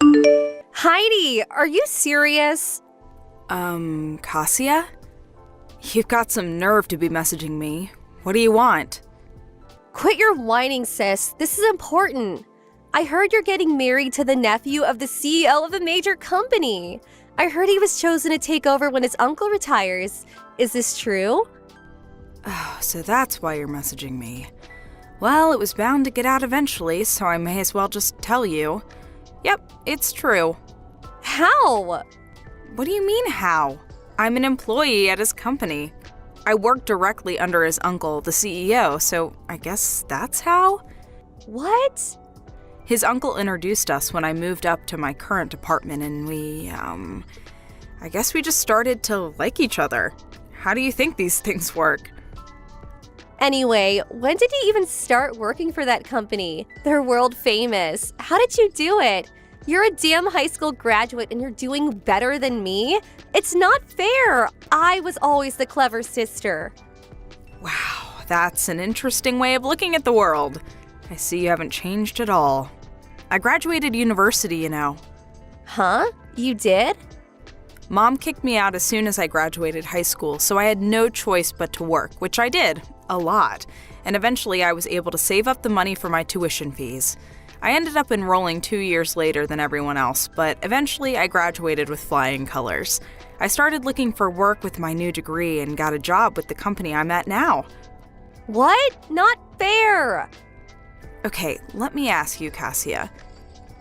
Heidi, are you serious? Cassia? You've got some nerve to be messaging me. What do you want? Quit your whining, sis. This is important. I heard you're getting married to the nephew of the CEO of a major company. I heard he was chosen to take over when his uncle retires. Is this true? Oh, so that's why you're messaging me. Well, it was bound to get out eventually, so I may as well just tell you. Yep, it's true. How? What do you mean, how? I'm an employee at his company. I work directly under his uncle, the CEO, so I guess that's how? What? His uncle introduced us when I moved up to my current department, and I guess we just started to like each other. How do you think these things work? Anyway, when did you even start working for that company? They're world famous. How did you do it? You're a damn high school graduate and you're doing better than me? It's not fair. I was always the clever sister. Wow, that's an interesting way of looking at the world. I see you haven't changed at all. I graduated university, you know. Huh? You did? Mom kicked me out as soon as I graduated high school, so I had no choice but to work, which I did, a lot. And eventually I was able to save up the money for my tuition fees. I ended up enrolling 2 years later than everyone else, but eventually I graduated with flying colors. I started looking for work with my new degree and got a job with the company I'm at now. What? Not fair! Okay, let me ask you, Cassia.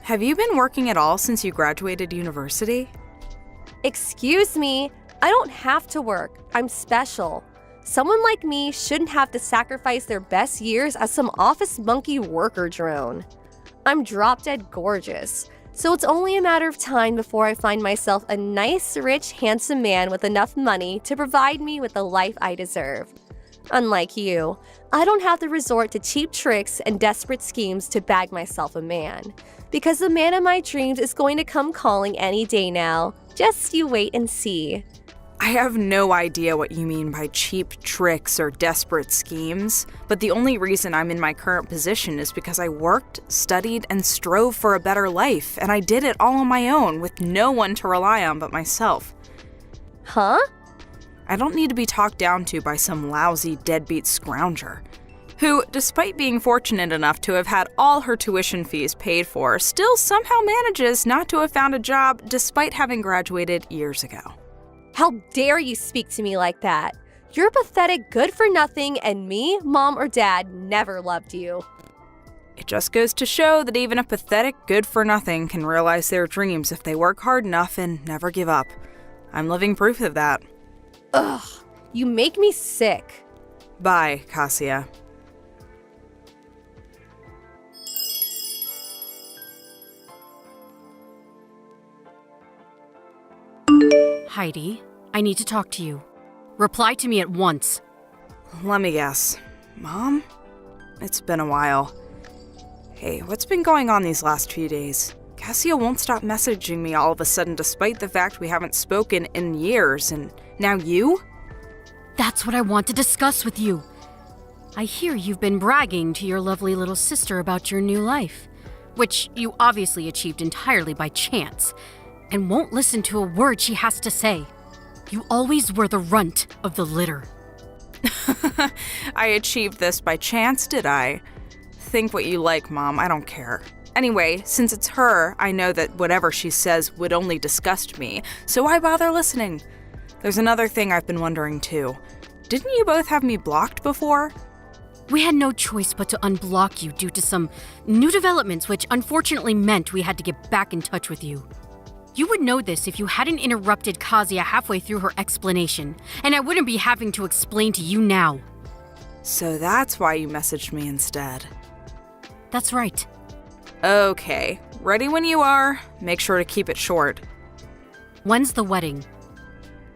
Have you been working at all since you graduated university? Excuse me, I don't have to work. I'm special. Someone like me shouldn't have to sacrifice their best years as some office monkey worker drone. I'm drop-dead gorgeous, so it's only a matter of time before I find myself a nice, rich, handsome man with enough money to provide me with the life I deserve. Unlike you, I don't have to resort to cheap tricks and desperate schemes to bag myself a man, because the man of my dreams is going to come calling any day now. Just you wait and see. I have no idea what you mean by cheap tricks or desperate schemes, but the only reason I'm in my current position is because I worked, studied, and strove for a better life, and I did it all on my own with no one to rely on but myself. Huh? I don't need to be talked down to by some lousy deadbeat scrounger, who, despite being fortunate enough to have had all her tuition fees paid for, still somehow manages not to have found a job despite having graduated years ago. How dare you speak to me like that? You're pathetic good-for-nothing, and me, Mom, or Dad never loved you. It just goes to show that even a pathetic good-for-nothing can realize their dreams if they work hard enough and never give up. I'm living proof of that. Ugh, you make me sick. Bye, Cassia. Heidi, I need to talk to you. Reply to me at once. Let me guess. Mom? It's been a while. Hey, what's been going on these last few days? Cassia won't stop messaging me all of a sudden despite the fact we haven't spoken in years, and now you? That's what I want to discuss with you. I hear you've been bragging to your lovely little sister about your new life, which you obviously achieved entirely by chance, and won't listen to a word she has to say. You always were the runt of the litter. I achieved this by chance, did I? Think what you like, Mom, I don't care. Anyway, since it's her, I know that whatever she says would only disgust me, so why bother listening? There's another thing I've been wondering too. Didn't you both have me blocked before? We had no choice but to unblock you due to some new developments which unfortunately meant we had to get back in touch with you. You would know this if you hadn't interrupted Kazuya halfway through her explanation, and I wouldn't be having to explain to you now. So that's why you messaged me instead. That's right. Okay, ready when you are. Make sure to keep it short. When's the wedding?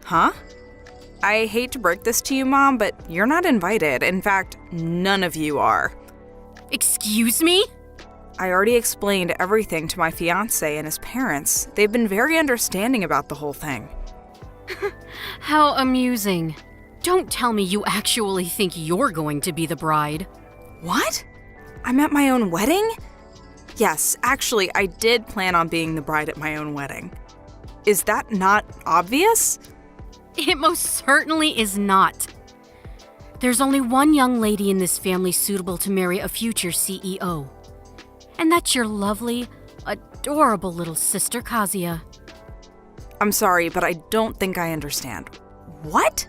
Huh? I hate to break this to you, Mom, but you're not invited. In fact, none of you are. Excuse me? I already explained everything to my fiancé and his parents. They've been very understanding about the whole thing. How amusing. Don't tell me you actually think you're going to be the bride. What? I'm at my own wedding? Yes, actually, I did plan on being the bride at my own wedding. Is that not obvious? It most certainly is not. There's only one young lady in this family suitable to marry a future CEO. And that's your lovely, adorable little sister, Kazuya. I'm sorry, but I don't think I understand. What?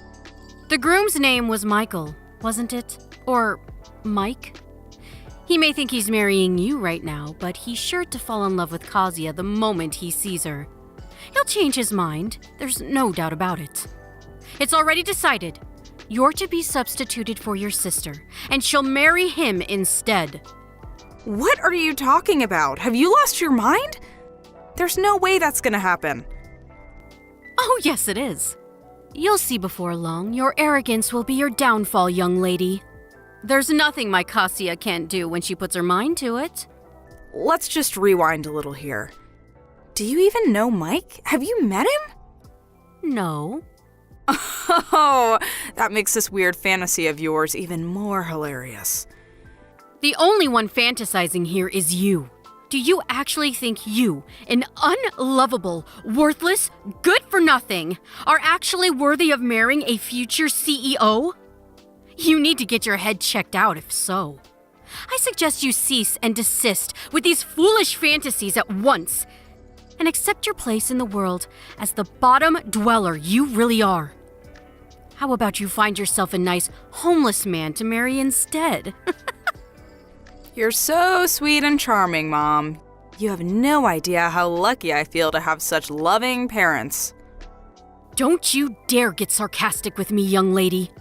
The groom's name was Michael, wasn't it? Or Mike? He may think he's marrying you right now, but he's sure to fall in love with Kazuya the moment he sees her. He'll change his mind, there's no doubt about it. It's already decided. You're to be substituted for your sister, and she'll marry him instead. What are you talking about? Have you lost your mind? There's no way that's gonna happen. Oh, yes, it is. You'll see before long, your arrogance will be your downfall, young lady. There's nothing my Kazuya can't do when she puts her mind to it. Let's just rewind a little here. Do you even know Mike? Have you met him? No. Oh, that makes this weird fantasy of yours even more hilarious. The only one fantasizing here is you. Do you actually think you, an unlovable, worthless, good-for-nothing, are actually worthy of marrying a future CEO? You need to get your head checked out if so. I suggest you cease and desist with these foolish fantasies at once and accept your place in the world as the bottom dweller you really are. How about you find yourself a nice homeless man to marry instead? You're so sweet and charming, Mom. You have no idea how lucky I feel to have such loving parents. Don't you dare get sarcastic with me, young lady.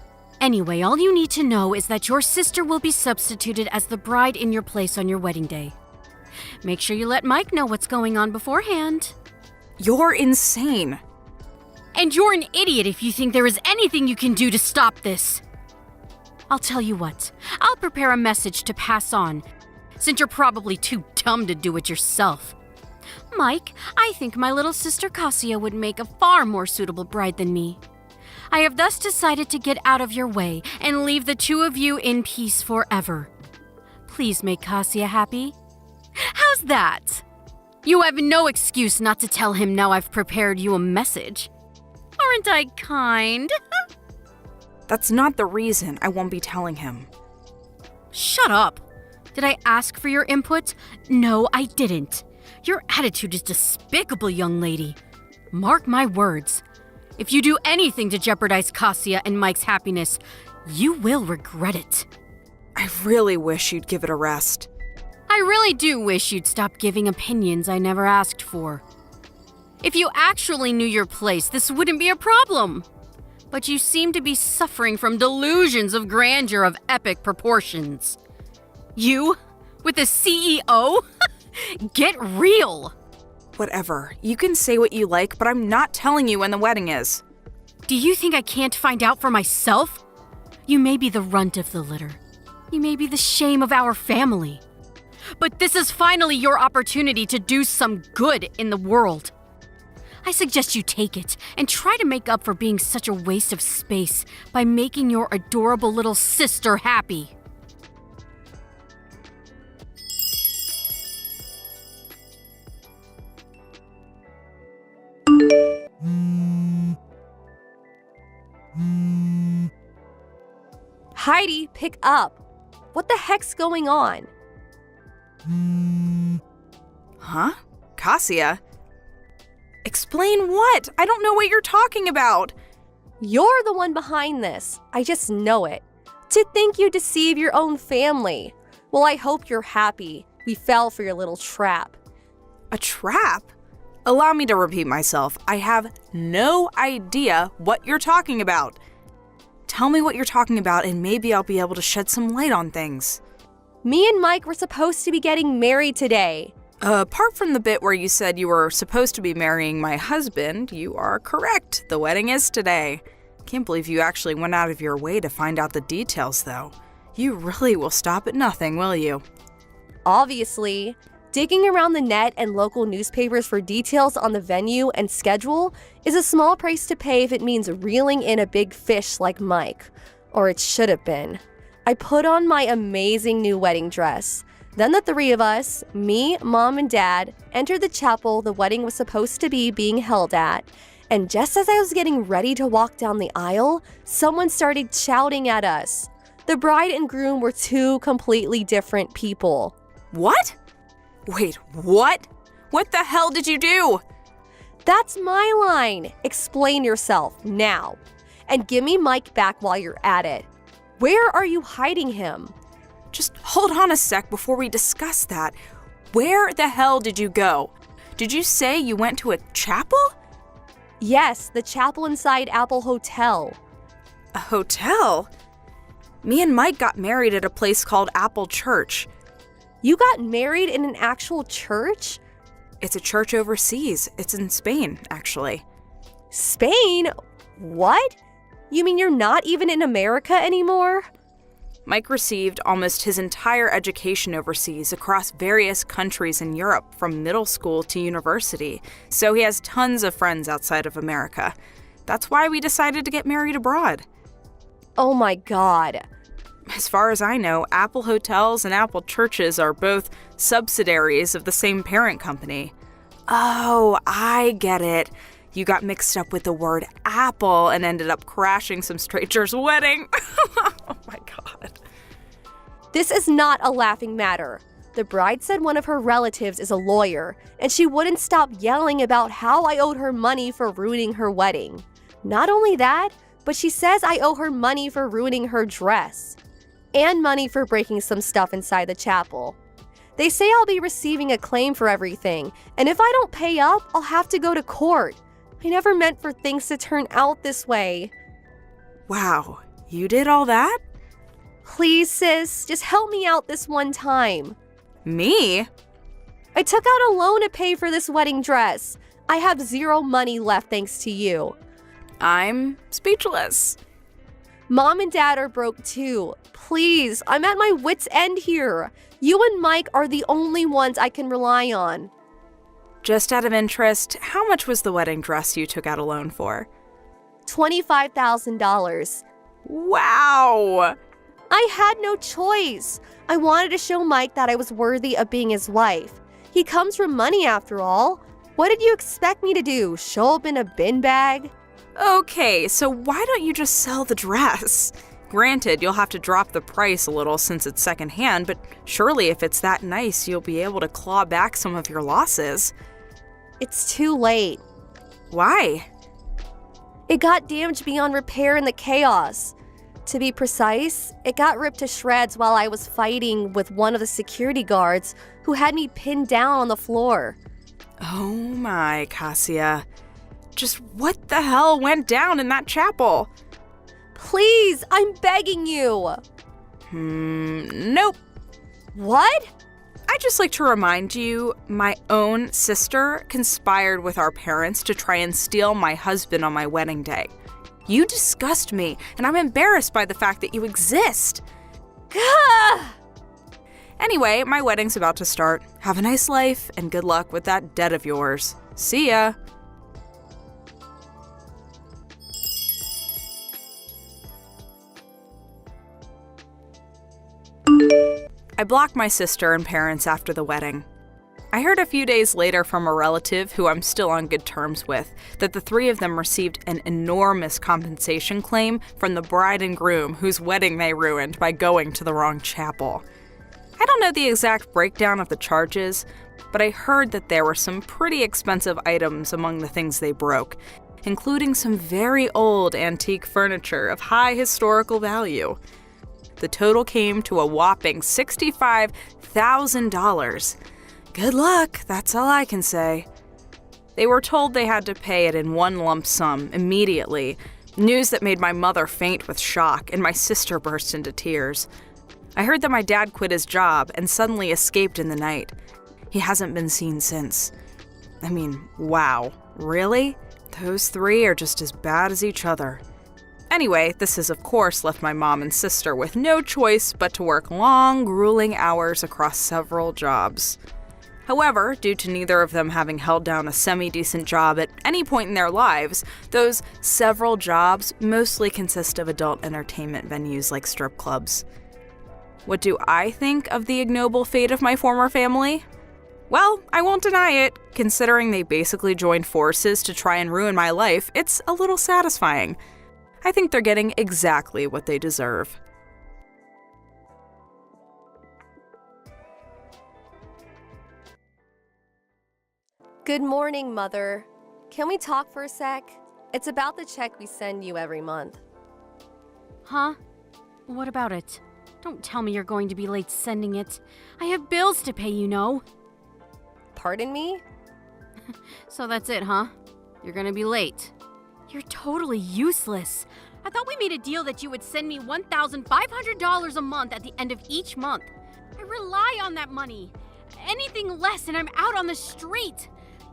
Anyway, all you need to know is that your sister will be substituted as the bride in your place on your wedding day. Make sure you let Mike know what's going on beforehand. You're insane. And you're an idiot if you think there is anything you can do to stop this. I'll tell you what, I'll prepare a message to pass on, since you're probably too dumb to do it yourself. Mike, I think my little sister Kazuya would make a far more suitable bride than me. I have thus decided to get out of your way and leave the two of you in peace forever. Please make Kazuya happy. How's that? You have no excuse not to tell him now I've prepared you a message. Aren't I kind? That's not the reason I won't be telling him. Shut up. Did I ask for your input? No, I didn't. Your attitude is despicable, young lady. Mark my words. If you do anything to jeopardize Kazuya and Mike's happiness, you will regret it. I really wish you'd give it a rest. I really do wish you'd stop giving opinions I never asked for. If you actually knew your place, this wouldn't be a problem. But you seem to be suffering from delusions of grandeur of epic proportions. You? With a CEO? Get real! Whatever. You can say what you like, but I'm not telling you when the wedding is. Do you think I can't find out for myself? You may be the runt of the litter. You may be the shame of our family. But this is finally your opportunity to do some good in the world. I suggest you take it and try to make up for being such a waste of space by making your adorable little sister happy. Heidi, pick up. What the heck's going on? Huh? Kazuya? Explain what? I don't know what you're talking about. You're the one behind this. I just know it. To think you deceive your own family. Well, I hope you're happy. We fell for your little trap. A trap? Allow me to repeat myself. I have no idea what you're talking about. Tell me what you're talking about and maybe I'll be able to shed some light on things. Me and Mike were supposed to be getting married today. Apart from the bit where you said you were supposed to be marrying my husband, you are correct. The wedding is today. Can't believe you actually went out of your way to find out the details, though. You really will stop at nothing, will you? Obviously. Digging around the net and local newspapers for details on the venue and schedule is a small price to pay if it means reeling in a big fish like Mike. Or it should have been. I put on my amazing new wedding dress. Then the three of us, me, Mom, and Dad, entered the chapel the wedding was supposed to be being held at. And just as I was getting ready to walk down the aisle, someone started shouting at us. The bride and groom were two completely different people. What? Wait, what? What the hell did you do? That's my line. Explain yourself now. And give me Mike back while you're at it. Where are you hiding him? Just hold on a sec before we discuss that. Where the hell did you go? Did you say you went to a chapel? Yes, the chapel inside Apple Hotel. A hotel? Me and Mike got married at a place called Apple Church. You got married in an actual church? It's a church overseas. It's in Spain, actually. Spain? What? You mean you're not even in America anymore? Mike received almost his entire education overseas across various countries in Europe from middle school to university, so he has tons of friends outside of America. That's why we decided to get married abroad. Oh my God. As far as I know, Apple Hotels and Apple Churches are both subsidiaries of the same parent company. Oh, I get it. You got mixed up with the word apple and ended up crashing some stranger's wedding. Oh my God. This is not a laughing matter. The bride said one of her relatives is a lawyer, and she wouldn't stop yelling about how I owed her money for ruining her wedding. Not only that, but she says I owe her money for ruining her dress. And money for breaking some stuff inside the chapel. They say I'll be receiving a claim for everything, and if I don't pay up, I'll have to go to court. I never meant for things to turn out this way. Wow, you did all that? Please, sis, just help me out this one time. Me? I took out a loan to pay for this wedding dress. I have zero money left thanks to you. I'm speechless. Mom and Dad are broke too. Please, I'm at my wit's end here. You and Mike are the only ones I can rely on. Just out of interest, how much was the wedding dress you took out a loan for? $25,000. Wow! I had no choice. I wanted to show Mike that I was worthy of being his wife. He comes from money after all. What did you expect me to do? Show up in a bin bag? Okay, so why don't you just sell the dress? Granted, you'll have to drop the price a little since it's secondhand, but surely if it's that nice, you'll be able to claw back some of your losses. It's too late. Why? It got damaged beyond repair in the chaos. To be precise, it got ripped to shreds while I was fighting with one of the security guards who had me pinned down on the floor. Oh my, Cassia. Just what the hell went down in that chapel? Please, I'm begging you. Nope. What? I'd just like to remind you, my own sister conspired with our parents to try and steal my husband on my wedding day. You disgust me, and I'm embarrassed by the fact that you exist. Gah! Anyway, my wedding's about to start. Have a nice life, and good luck with that debt of yours. See ya. I blocked my sister and parents after the wedding. I heard a few days later from a relative who I'm still on good terms with that the three of them received an enormous compensation claim from the bride and groom whose wedding they ruined by going to the wrong chapel. I don't know the exact breakdown of the charges, but I heard that there were some pretty expensive items among the things they broke, including some very old antique furniture of high historical value. The total came to a whopping $65,000. Good luck, that's all I can say. They were told they had to pay it in one lump sum immediately, news that made my mother faint with shock and my sister burst into tears. I heard that my dad quit his job and suddenly escaped in the night. He hasn't been seen since. I mean, wow, really? Those three are just as bad as each other. Anyway, this has of course left my mom and sister with no choice but to work long, grueling hours across several jobs. However, due to neither of them having held down a semi-decent job at any point in their lives, those several jobs mostly consist of adult entertainment venues like strip clubs. What do I think of the ignoble fate of my former family? Well, I won't deny it. Considering they basically joined forces to try and ruin my life, it's a little satisfying. I think they're getting exactly what they deserve. Good morning, Mother. Can we talk for a sec? It's about the check we send you every month. Huh? What about it? Don't tell me you're going to be late sending it. I have bills to pay, you know. Pardon me? So that's it, huh? You're gonna be late. You're totally useless. I thought we made a deal that you would send me $1,500 a month at the end of each month. I rely on that money. Anything less and I'm out on the street.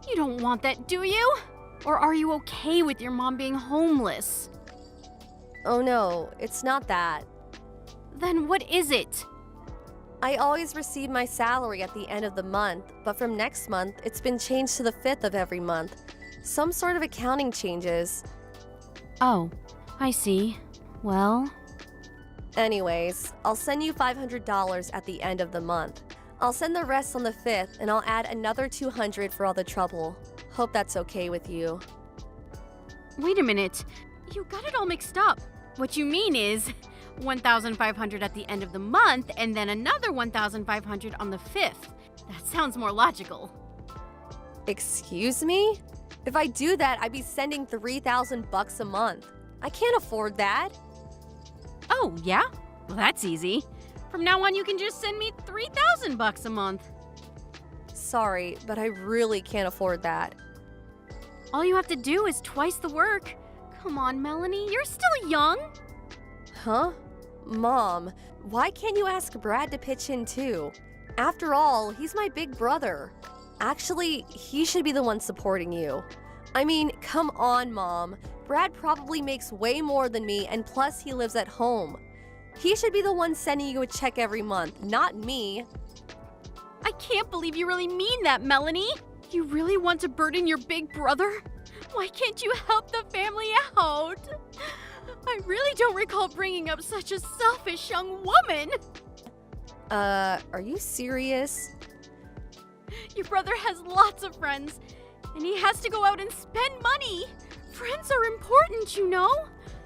You don't want that, do you? Or are you okay with your mom being homeless? Oh no, it's not that. Then what is it? I always receive my salary at the end of the month, but from next month, it's been changed to the 5th of every month. Some sort of accounting changes. Oh, I see. Well... Anyways, I'll send you $500 at the end of the month. I'll send the rest on the 5th, and I'll add another $200 for all the trouble. Hope that's okay with you. Wait a minute. You got it all mixed up. What you mean is $1,500 at the end of the month and then another $1,500 on the 5th. That sounds more logical. Excuse me? If I do that, I'd be sending $3,000 a month. I can't afford that. Oh, yeah? Well, that's easy. From now on, you can just send me $3,000 a month. Sorry, but I really can't afford that. All you have to do is twice the work. Come on, Melanie, you're still young. Huh? Mom, why can't you ask Brad to pitch in too? After all, he's my big brother. Actually, he should be the one supporting you. I mean, come on, Mom. Brad probably makes way more than me, and plus he lives at home. He should be the one sending you a check every month, not me. I can't believe you really mean that, Melanie. You really want to burden your big brother? Why can't you help the family out? I really don't recall bringing up such a selfish young woman. Are you serious? Your brother has lots of friends, and he has to go out and spend money. Friends are important, you know,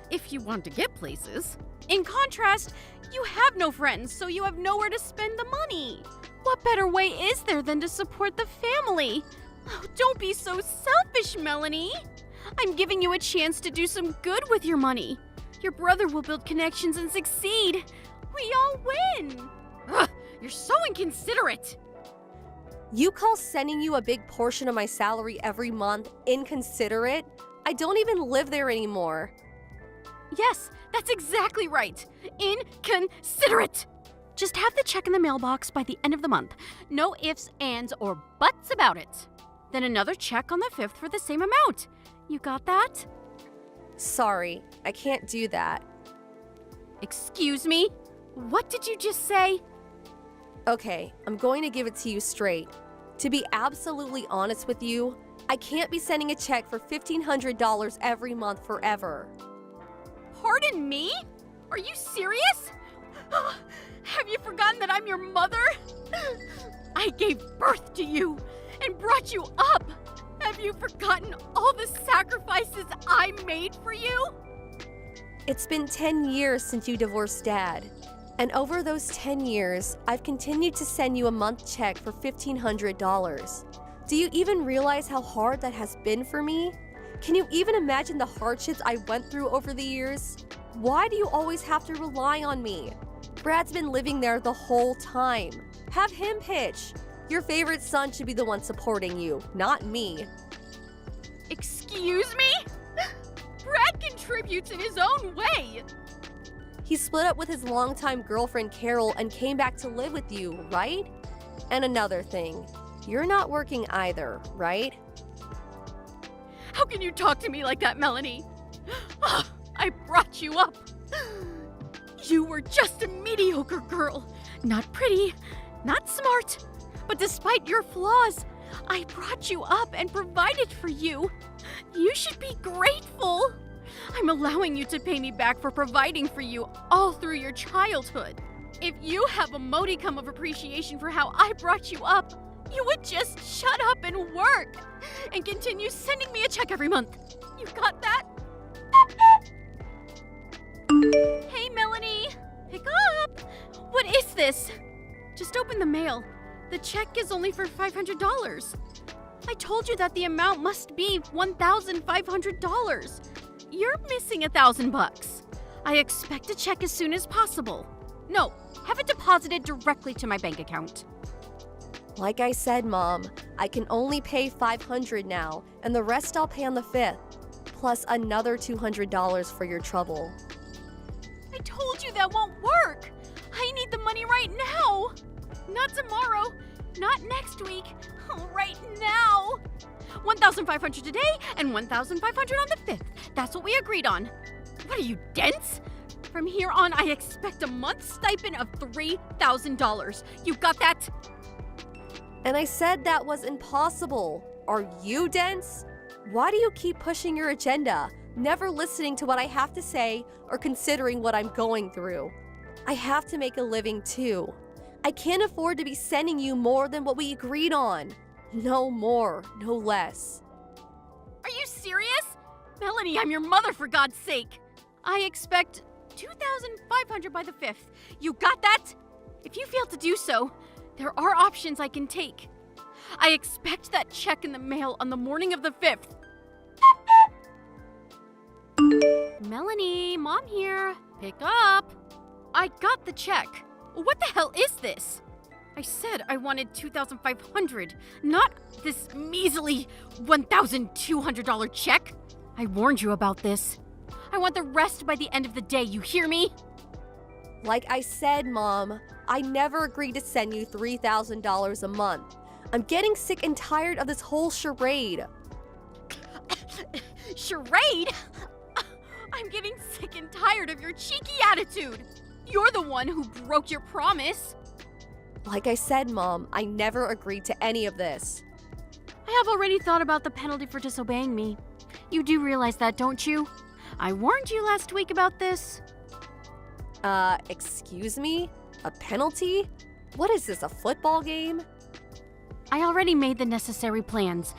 if you want to get places. In contrast, you have no friends, so you have nowhere to spend the money. What better way is there than to support the family? Oh, don't be so selfish, Melanie. I'm giving you a chance to do some good with your money. Your brother will build connections and succeed. We all win. Ugh, you're so inconsiderate. You call sending you a big portion of my salary every month inconsiderate? I don't even live there anymore. Yes, that's exactly right. Inconsiderate. Just have the check in the mailbox by the end of the month. No ifs, ands, or buts about it. Then another check on the 5th for the same amount. You got that? Sorry, I can't do that. Excuse me? What did you just say? Okay, I'm going to give it to you straight. To be absolutely honest with you, I can't be sending a check for $1,500 every month forever. Pardon me? Are you serious? Have you forgotten that I'm your mother? I gave birth to you and brought you up. Have you forgotten all the sacrifices I made for you? It's been 10 years since you divorced Dad. And over those 10 years, I've continued to send you a month check for $1,500. Do you even realize how hard that has been for me? Can you even imagine the hardships I went through over the years? Why do you always have to rely on me? Brad's been living there the whole time. Have him pitch. Your favorite son should be the one supporting you, not me. Excuse me? Brad contributes in his own way. He split up with his longtime girlfriend Carol and came back to live with you, right? And another thing, you're not working either, right? How can you talk to me like that, Melanie? I brought you up. You were just a mediocre girl. Not pretty, not smart. But despite your flaws, I brought you up and provided for you. You should be grateful. I'm allowing you to pay me back for providing for you all through your childhood. If you have a modicum of appreciation for how I brought you up, you would just shut up and work and continue sending me a check every month. You got that? Hey, Melanie! Pick up! What is this? Just open the mail. The check is only for $500. I told you that the amount must be $1,500. You're missing $1,000. I expect a check as soon as possible. No, have it deposited directly to my bank account. Like I said, Mom, I can only pay $500 now, and the rest I'll pay on the 5th, plus another $200 for your trouble. I told you that won't work. I need the money right now. Not tomorrow, not next week, right now. $1,500 today and $1,500 on the 5th. That's what we agreed on. What are you, dense? From here on, I expect a month's stipend of $3,000. You got that? And I said that was impossible. Are you dense? Why do you keep pushing your agenda, never listening to what I have to say or considering what I'm going through? I have to make a living too. I can't afford to be sending you more than what we agreed on. No more, no less. Are you serious? Melanie, I'm your mother, for God's sake. I expect $2,500 by the 5th. You got that? If you fail to do so, there are options I can take. I expect that check in the mail on the morning of the 5th. Melanie, Mom here. Pick up. I got the check. What the hell is this? I said I wanted $2,500, not this measly $1,200 check. I warned you about this. I want the rest by the end of the day, you hear me? Like I said, Mom, I never agreed to send you $3,000 a month. I'm getting sick and tired of this whole charade. Charade? I'm getting sick and tired of your cheeky attitude. You're the one who broke your promise. Like I said, Mom, I never agreed to any of this. I have already thought about the penalty for disobeying me. You do realize that, don't you? I warned you last week about this. Excuse me? A penalty? What is this, a football game? I already made the necessary plans.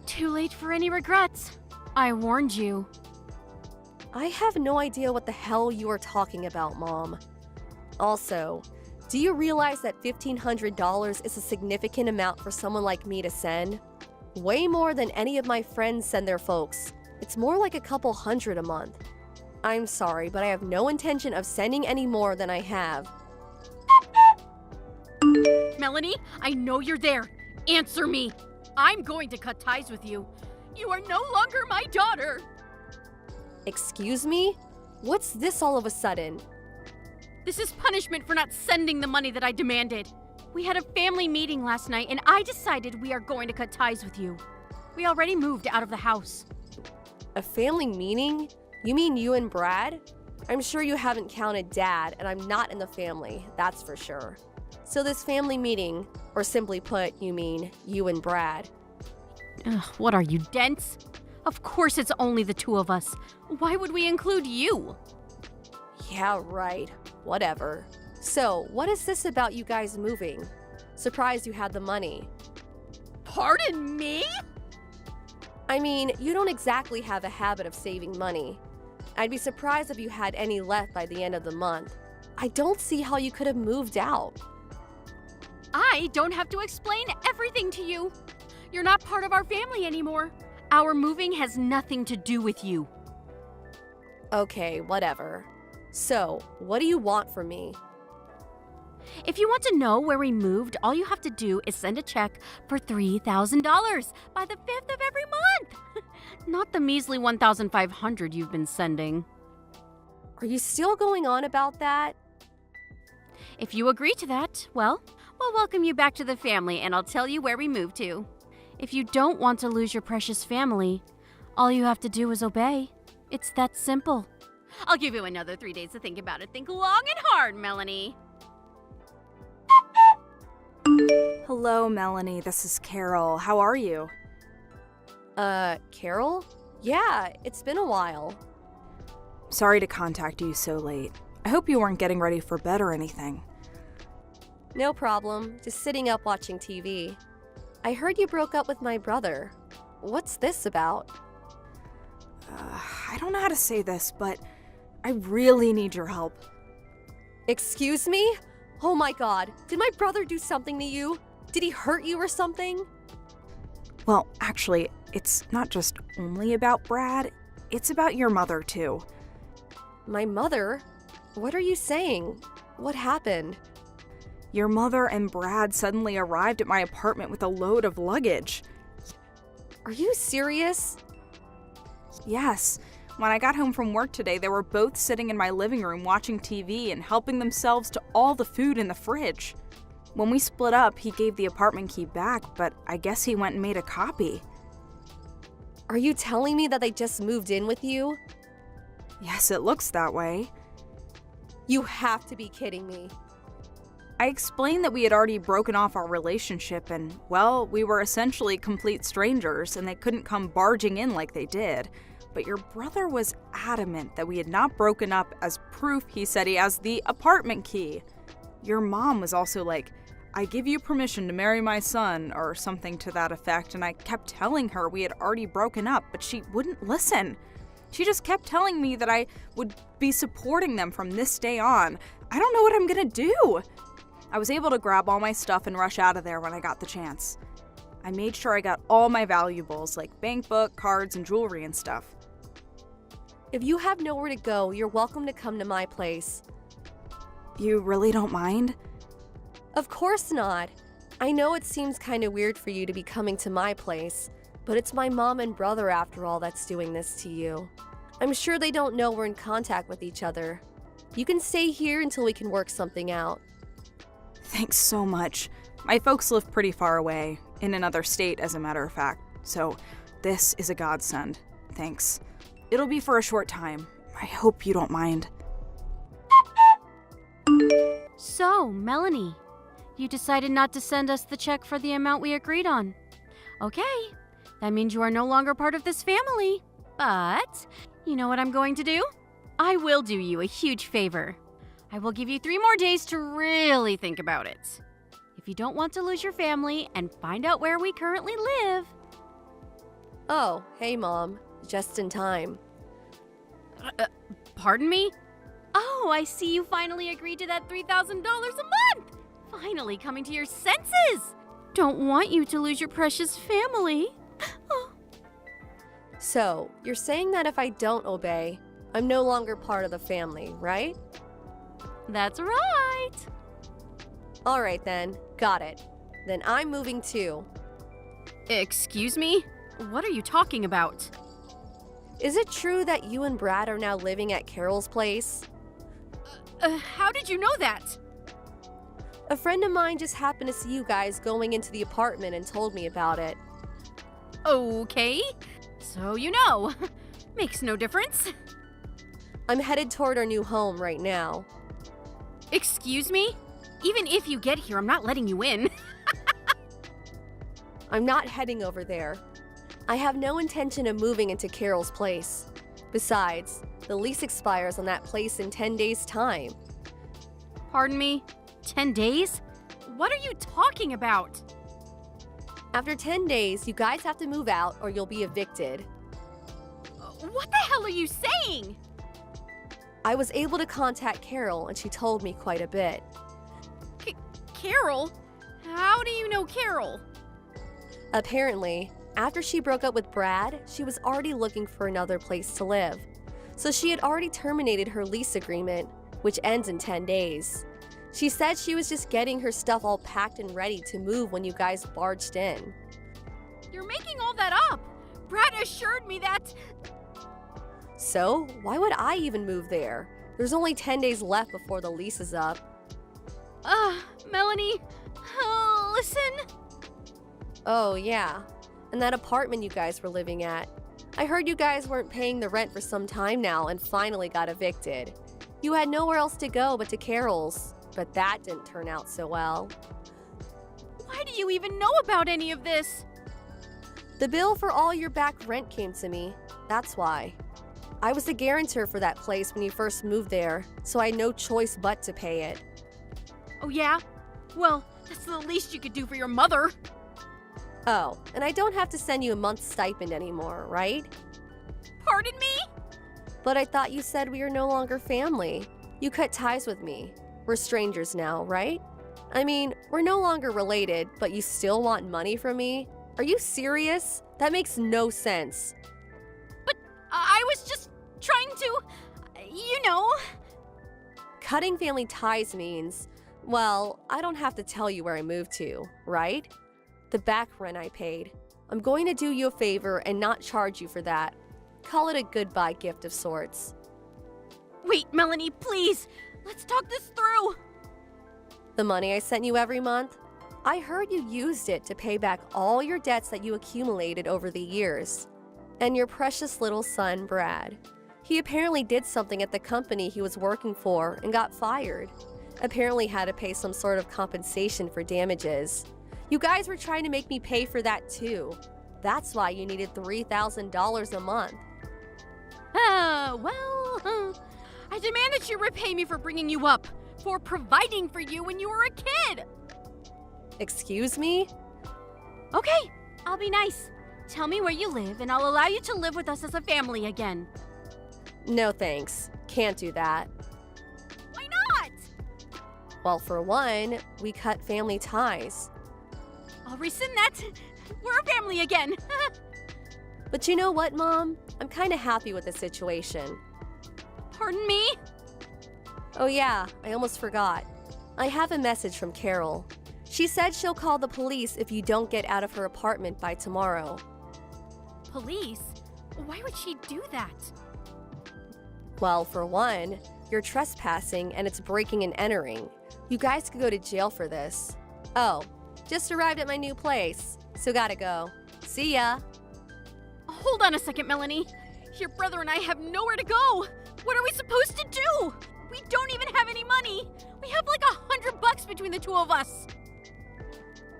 Too late for any regrets. I warned you. I have no idea what the hell you are talking about, Mom. Also, do you realize that $1,500 is a significant amount for someone like me to send? Way more than any of my friends send their folks. It's more like a couple hundred a month. I'm sorry, but I have no intention of sending any more than I have. Melanie, I know you're there. Answer me. I'm going to cut ties with you. You are no longer my daughter. Excuse me? What's this all of a sudden? This is punishment for not sending the money that I demanded. We had a family meeting last night, and I decided we are going to cut ties with you. We already moved out of the house. A family meeting? You mean you and Brad? I'm sure you haven't counted Dad, and I'm not in the family, that's for sure. So this family meeting, or simply put, you mean you and Brad. Ugh, what are you, dense? Of course it's only the two of us. Why would we include you? Yeah, right. Whatever. So, what is this about you guys moving? Surprised you had the money. Pardon me? I mean, you don't exactly have a habit of saving money. I'd be surprised if you had any left by the end of the month. I don't see how you could have moved out. I don't have to explain everything to you. You're not part of our family anymore. Our moving has nothing to do with you. Okay, whatever. So, what do you want from me? If you want to know where we moved, all you have to do is send a check for $3,000 by the 5th of every month. Not the measly $1,500 you've been sending. Are you still going on about that? If you agree to that, well, we'll welcome you back to the family and I'll tell you where we moved to. If you don't want to lose your precious family, all you have to do is obey. It's that simple. I'll give you another 3 days to think about it. Think long and hard, Melanie. Hello, Melanie. This is Carol. How are you? Carol? Yeah, it's been a while. Sorry to contact you so late. I hope you weren't getting ready for bed or anything. No problem, just sitting up watching TV. I heard you broke up with my brother. What's this about? I don't know how to say this, but I really need your help. Excuse me? Oh my god, did my brother do something to you? Did he hurt you or something? Well, actually, it's not just only about Brad, it's about your mother too. My mother? What are you saying? What happened? Your mother and Brad suddenly arrived at my apartment with a load of luggage. Are you serious? Yes. When I got home from work today, they were both sitting in my living room watching TV and helping themselves to all the food in the fridge. When we split up, he gave the apartment key back, but I guess he went and made a copy. Are you telling me that they just moved in with you? Yes, it looks that way. You have to be kidding me. I explained that we had already broken off our relationship and, well, we were essentially complete strangers and they couldn't come barging in like they did. But your brother was adamant that we had not broken up as proof he said he has the apartment key. Your mom was also like, I give you permission to marry my son, or something to that effect, and I kept telling her we had already broken up, but she wouldn't listen. She just kept telling me that I would be supporting them from this day on. I don't know what I'm gonna do. I was able to grab all my stuff and rush out of there when I got the chance. I made sure I got all my valuables, like bank book, cards, and jewelry and stuff. If you have nowhere to go, you're welcome to come to my place. You really don't mind? Of course not. I know it seems kind of weird for you to be coming to my place, but it's my mom and brother after all that's doing this to you. I'm sure they don't know we're in contact with each other. You can stay here until we can work something out. Thanks so much. My folks live pretty far away, in another state as a matter of fact, so this is a godsend. Thanks. It'll be for a short time. I hope you don't mind. So, Melanie, you decided not to send us the check for the amount we agreed on. Okay, that means you are no longer part of this family. But, you know what I'm going to do? I will do you a huge favor. I will give you 3 more days to really think about it. If you don't want to lose your family and find out where we currently live. Oh, hey Mom. Just in time. Pardon me? Oh, I see you finally agreed to that $3,000 a month! Finally coming to your senses! Don't want you to lose your precious family. Oh. So, you're saying that if I don't obey, I'm no longer part of the family, right? That's right! Alright then, got it. Then I'm moving too. Excuse me? What are you talking about? Is it true that you and Brad are now living at Carol's place? How did you know that? A friend of mine just happened to see you guys going into the apartment and told me about it. Okay, so you know. Makes no difference. I'm headed toward our new home right now. Excuse me? Even if you get here, I'm not letting you in. I'm not heading over there. I have no intention of moving into Carol's place. Besides, the lease expires on that place in 10 days' time. Pardon me? 10 days? What are you talking about? After 10 days, you guys have to move out or you'll be evicted. What the hell are you saying? I was able to contact Carol and she told me quite a bit. Carol? How do you know Carol? Apparently, after she broke up with Brad, she was already looking for another place to live. So she had already terminated her lease agreement, which ends in 10 days. She said she was just getting her stuff all packed and ready to move when you guys barged in. You're making all that up! Brad assured me that... So, why would I even move there? There's only 10 days left before the lease is up. Melanie, listen. Oh, yeah. And that apartment you guys were living at. I heard you guys weren't paying the rent for some time now and finally got evicted. You had nowhere else to go but to Carol's, but that didn't turn out so well. Why do you even know about any of this? The bill for all your back rent came to me. That's why. I was the guarantor for that place when you first moved there, so I had no choice but to pay it. Oh yeah? Well, that's the least you could do for your mother. Oh, and I don't have to send you a month's stipend anymore, right? Pardon me? But I thought you said we are no longer family. You cut ties with me. We're strangers now, right? I mean, we're no longer related, but you still want money from me? Are you serious? That makes no sense. But I was just trying to, you know. Cutting family ties means, well, I don't have to tell you where I moved to, right? The back rent I paid. I'm going to do you a favor and not charge you for that. Call it a goodbye gift of sorts. Wait, Melanie, please. Let's talk this through. The money I sent you every month? I heard you used it to pay back all your debts that you accumulated over the years. And your precious little son, Brad. He apparently did something at the company he was working for and got fired. Apparently had to pay some sort of compensation for damages. You guys were trying to make me pay for that too. That's why you needed $3,000 a month. I demand that you repay me for bringing you up, for providing for you when you were a kid. Excuse me? Okay, I'll be nice. Tell me where you live and I'll allow you to live with us as a family again. No thanks. Can't do that. Why not? Well, for one, we cut family ties. I'll rescind that. We're a family again. But you know what, Mom? I'm kind of happy with the situation. Pardon me? Oh yeah, I almost forgot. I have a message from Carol. She said she'll call the police if you don't get out of her apartment by tomorrow. Police? Why would she do that? Well, for one, you're trespassing and it's breaking and entering. You guys could go to jail for this. Oh, just arrived at my new place, so gotta go. See ya. Hold on a second, Melanie. Your brother and I have nowhere to go. What are we supposed to do? We don't even have any money. We have like $100 between the two of us.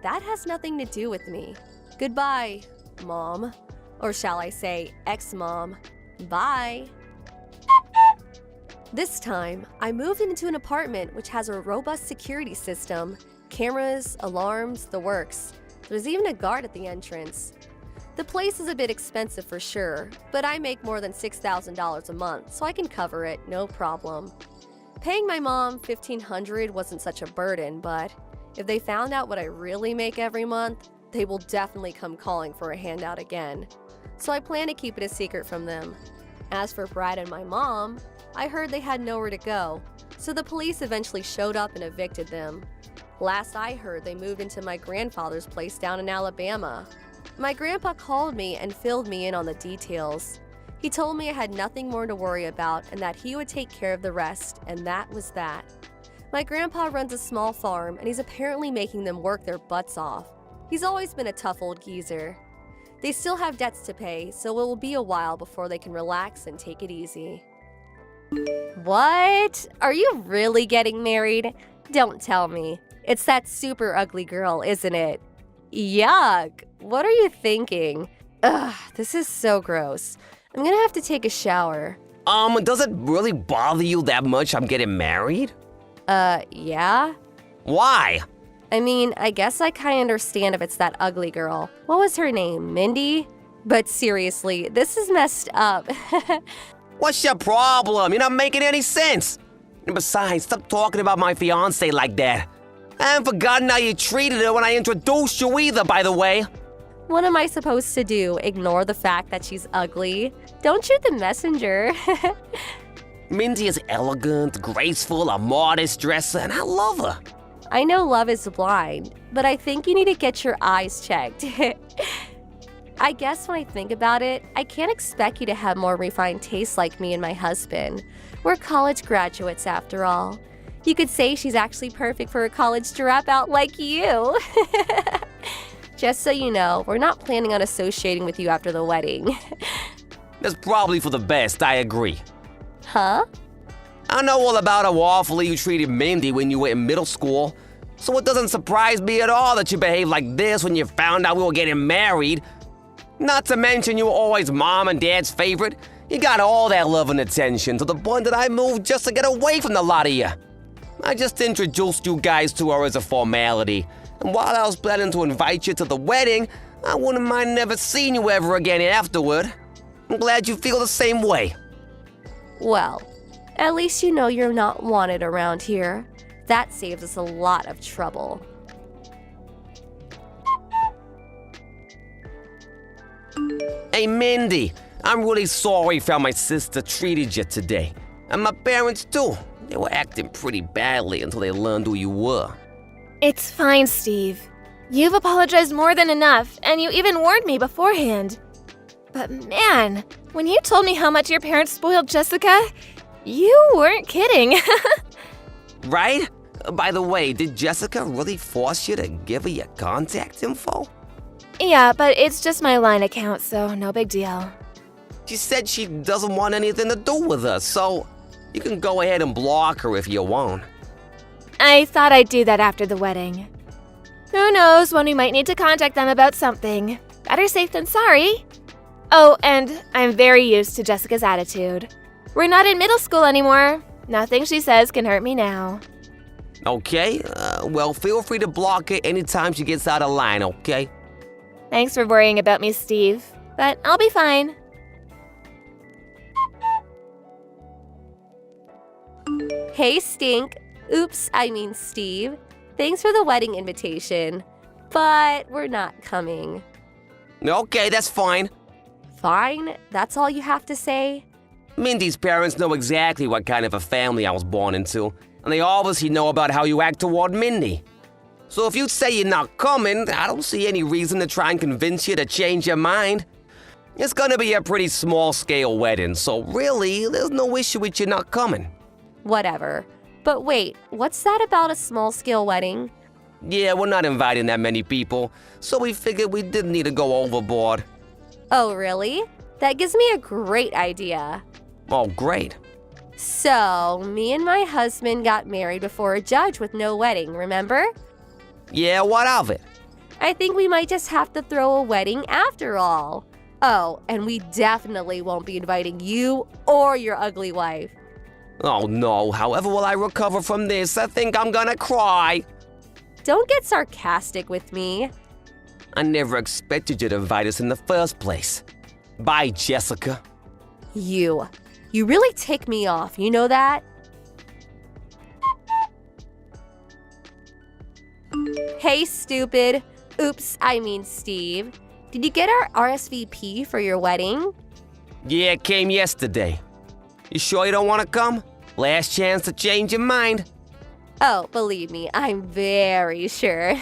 That has nothing to do with me. Goodbye, Mom. Or shall I say, ex-mom. Bye. This time, I moved into an apartment which has a robust security system, cameras, alarms, the works. There's even a guard at the entrance. The place is a bit expensive for sure, but I make more than $6,000 a month, so I can cover it, no problem. Paying my mom $1,500 wasn't such a burden, but if they found out what I really make every month, they will definitely come calling for a handout again. So I plan to keep it a secret from them. As for Brad and my mom, I heard they had nowhere to go, so the police eventually showed up and evicted them. Last I heard, they moved into my grandfather's place down in Alabama. My grandpa called me and filled me in on the details. He told me I had nothing more to worry about and that he would take care of the rest, and that was that. My grandpa runs a small farm and he's apparently making them work their butts off. He's always been a tough old geezer. They still have debts to pay, so it will be a while before they can relax and take it easy. What? Are you really getting married? Don't tell me. It's that super ugly girl, isn't it? Yuck! What are you thinking? Ugh, this is so gross. I'm gonna have to take a shower. Does it really bother you that much I'm getting married? Yeah? Why? I mean, I guess I kinda understand if it's that ugly girl. What was her name, Mindy? But seriously, this is messed up. What's your problem? You're not making any sense. And besides, stop talking about my fiancé like that. I haven't forgotten how you treated her when I introduced you either, by the way. What am I supposed to do? Ignore the fact that she's ugly? Don't shoot the messenger. Mindy is elegant, graceful, a modest dresser, and I love her. I know love is blind, but I think you need to get your eyes checked. I guess when I think about it, I can't expect you to have more refined tastes like me and my husband. We're college graduates after all. You could say she's actually perfect for a college dropout like you. Just so you know, we're not planning on associating with you after the wedding. That's probably for the best, I agree. Huh? I know all about how awfully you treated Mindy when you were in middle school, so it doesn't surprise me at all that you behaved like this when you found out we were getting married. Not to mention you were always Mom and Dad's favorite. You got all that love and attention to the point that I moved just to get away from the lot of you. I just introduced you guys to her as a formality. And while I was planning to invite you to the wedding, I wouldn't mind never seeing you ever again afterward. I'm glad you feel the same way. Well, at least you know you're not wanted around here. That saves us a lot of trouble. Hey, Mindy, I'm really sorry for how my sister treated you today. And my parents, too. They were acting pretty badly until they learned who you were. It's fine, Steve. You've apologized more than enough, and you even warned me beforehand. But man, when you told me how much your parents spoiled Jessica, you weren't kidding. Right? By the way, did Jessica really force you to give her your contact info? Yeah, but it's just my line account, so no big deal. She said she doesn't want anything to do with us, so you can go ahead and block her if you want. I thought I'd do that after the wedding. Who knows when we might need to contact them about something. Better safe than sorry. Oh, and I'm very used to Jessica's attitude. We're not in middle school anymore. Nothing she says can hurt me now. Okay, well, feel free to block her anytime she gets out of line, okay? Thanks for worrying about me, Steve. But I'll be fine. Hey, Stink. Oops, I mean Steve. Thanks for the wedding invitation. But we're not coming. Okay, that's fine. Fine? That's all you have to say? Mindy's parents know exactly what kind of a family I was born into, and they obviously know about how you act toward Mindy. So if you say you're not coming, I don't see any reason to try and convince you to change your mind. It's gonna be a pretty small-scale wedding, so really, there's no issue with you not coming. Whatever. But wait, what's that about a small-scale wedding? Yeah, we're not inviting that many people, so we figured we didn't need to go overboard. Oh, really? That gives me a great idea. Oh, great. So, me and my husband got married before a judge with no wedding, remember? Yeah, what of it? I think we might just have to throw a wedding after all. Oh, and we definitely won't be inviting you or your ugly wife. Oh no, however will I recover from this? I think I'm gonna cry. Don't get sarcastic with me. I never expected you to invite us in the first place. Bye, Jessica. You really tick me off, you know that? Hey, stupid. Oops, I mean Steve. Did you get our RSVP for your wedding? Yeah, it came yesterday. You sure you don't want to come? Last chance to change your mind. Oh, believe me, I'm very sure.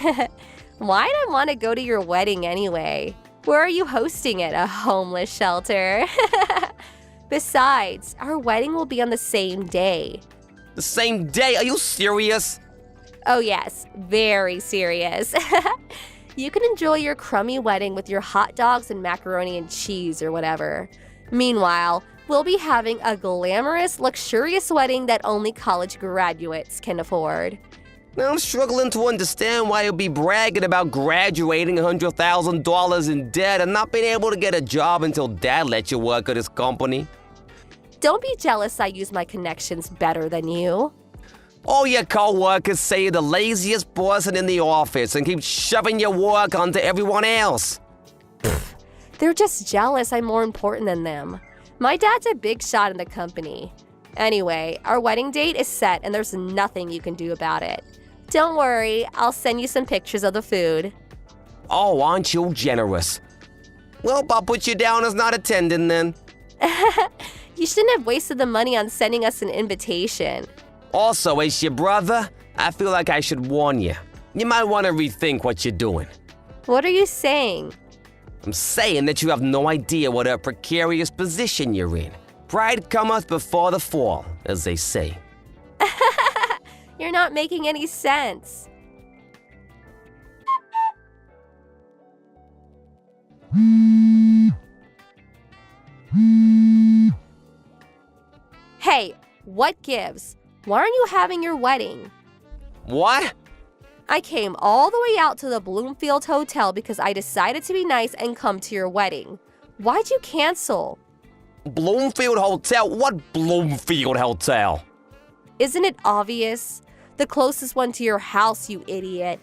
Why'd I want to go to your wedding anyway? Where are you hosting it? A homeless shelter? Besides, our wedding will be on the same day. The same day? Are you serious? Oh yes, very serious. You can enjoy your crummy wedding with your hot dogs and macaroni and cheese or whatever. Meanwhile, we'll be having a glamorous, luxurious wedding that only college graduates can afford. Now I'm struggling to understand why you'll be bragging about graduating $100,000 in debt and not being able to get a job until Dad lets you work at his company. Don't be jealous I use my connections better than you. All your co-workers say you're the laziest person in the office and keep shoving your work onto everyone else. They're just jealous I'm more important than them. My dad's a big shot in the company. Anyway, our wedding date is set and there's nothing you can do about it. Don't worry, I'll send you some pictures of the food. Oh, aren't you generous? Well, I'll put you down as not attending then. You shouldn't have wasted the money on sending us an invitation. Also, as your brother, I feel like I should warn you. You might want to rethink what you're doing. What are you saying? I'm saying that you have no idea what a precarious position you're in. Pride cometh before the fall, as they say. You're not making any sense. Hey, what gives? Why aren't you having your wedding? What? I came all the way out to the Bloomfield Hotel because I decided to be nice and come to your wedding. Why'd you cancel? Bloomfield Hotel? What Bloomfield Hotel? Isn't it obvious? The closest one to your house, you idiot.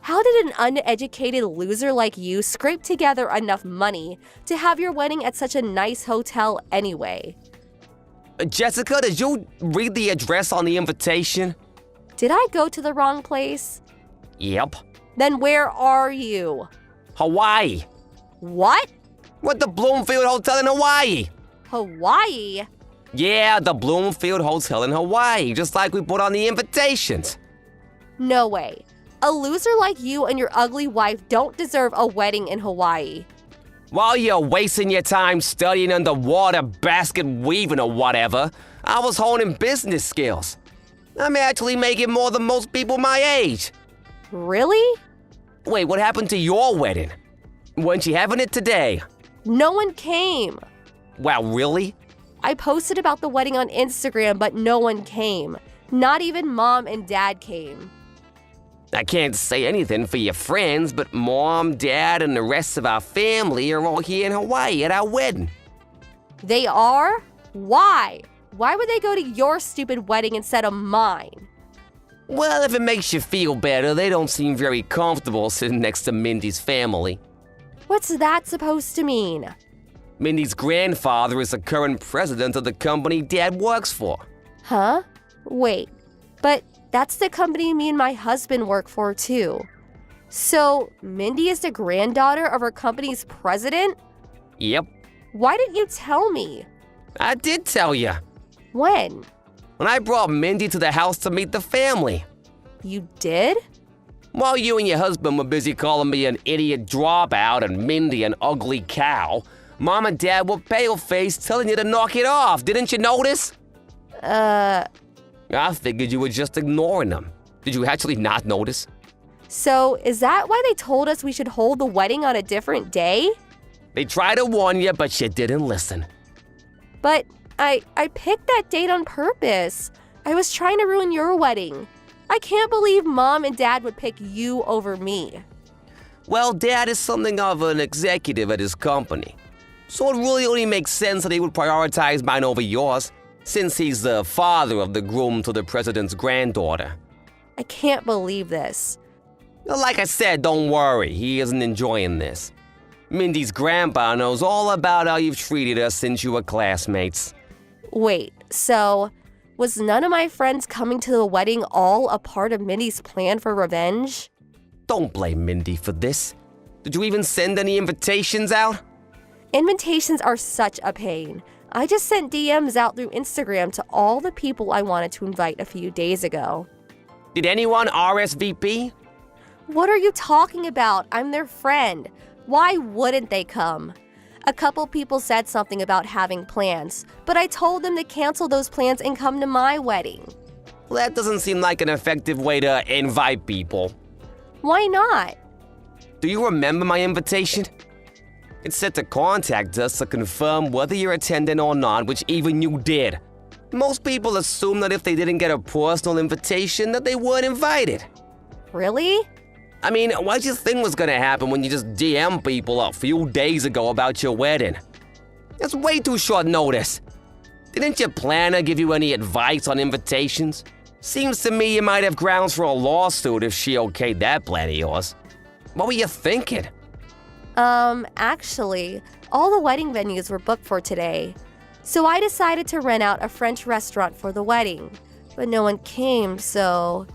How did an uneducated loser like you scrape together enough money to have your wedding at such a nice hotel anyway? Jessica, did you read the address on the invitation? Did I go to the wrong place? Yep. Then where are you? Hawaii. What? We're at the Bloomfield Hotel in Hawaii. Hawaii? Yeah, the Bloomfield Hotel in Hawaii, just like we put on the invitations. No way. A loser like you and your ugly wife don't deserve a wedding in Hawaii. While you're wasting your time studying underwater basket weaving or whatever, I was honing business skills. I'm actually making more than most people my age. Really? Wait, what happened to your wedding? Weren't you having it today? No one came. Wow, really? I posted about the wedding on Instagram, but no one came. Not even Mom and Dad came. I can't say anything for your friends, but Mom, Dad, and the rest of our family are all here in Hawaii at our wedding. They are? Why? Why would they go to your stupid wedding instead of mine? Well, if it makes you feel better, they don't seem very comfortable sitting next to Mindy's family. What's that supposed to mean? Mindy's grandfather is the current president of the company Dad works for. Huh? Wait, but that's the company me and my husband work for too. So, Mindy is the granddaughter of our company's president? Yep, Why didn't you tell me? I did tell you. When? When I brought Mindy to the house to meet the family. You did? While you and your husband were busy calling me an idiot dropout and Mindy an ugly cow, Mom and Dad were pale-faced telling you to knock it off. Didn't you notice? I figured you were just ignoring them. Did you actually not notice? So is that why they told us we should hold the wedding on a different day? They tried to warn you, but you didn't listen. But I picked that date on purpose. I was trying to ruin your wedding. I can't believe Mom and Dad would pick you over me. Well, Dad is something of an executive at his company. So it really only makes sense that he would prioritize mine over yours, since he's the father of the groom to the president's granddaughter. I can't believe this. Like I said, don't worry, he isn't enjoying this. Mindy's grandpa knows all about how you've treated us since you were classmates. Wait, so was none of my friends coming to the wedding all a part of Mindy's plan for revenge? Don't blame Mindy for this. Did you even send any invitations out? Invitations are such a pain. I just sent DMs out through Instagram to all the people I wanted to invite a few days ago. Did anyone RSVP? What are you talking about? I'm their friend. Why wouldn't they come? A couple people said something about having plans, but I told them to cancel those plans and come to my wedding. Well, that doesn't seem like an effective way to invite people. Why not? Do you remember my invitation? It said to contact us to confirm whether you're attending or not, which even you did. Most people assume that if they didn't get a personal invitation, that they weren't invited. Really? I mean, what did you think was gonna happen when you just DM people a few days ago about your wedding? That's way too short notice. Didn't your planner give you any advice on invitations? Seems to me you might have grounds for a lawsuit if she okayed that plan of yours. What were you thinking? Actually, all the wedding venues were booked for today. So I decided to rent out a French restaurant for the wedding. But no one came, so...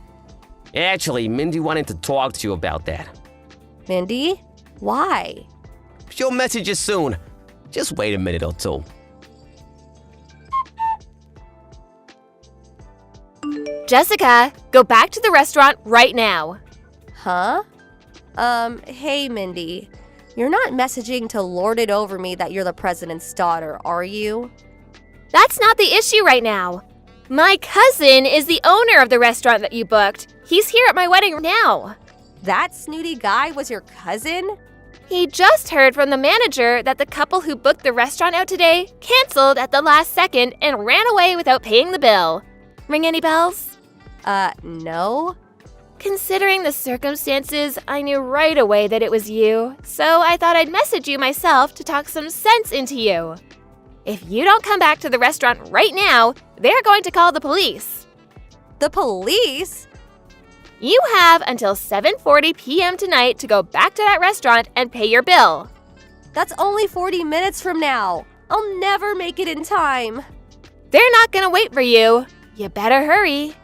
Actually, Mindy wanted to talk to you about that. Mindy? Why? She'll message you soon. Just wait a minute or two. Jessica, go back to the restaurant right now. Huh? Hey, Mindy. You're not messaging to lord it over me that you're the president's daughter, are you? That's not the issue right now. My cousin is the owner of the restaurant that you booked. He's here at my wedding now. That snooty guy was your cousin? He just heard from the manager that the couple who booked the restaurant out today canceled at the last second and ran away without paying the bill. Ring any bells? No. Considering the circumstances, I knew right away that it was you, so I thought I'd message you myself to talk some sense into you. If you don't come back to the restaurant right now, they're going to call the police. The police? You have until 7:40 p.m. tonight to go back to that restaurant and pay your bill. That's only 40 minutes from now. I'll never make it in time. They're not gonna wait for you. You better hurry.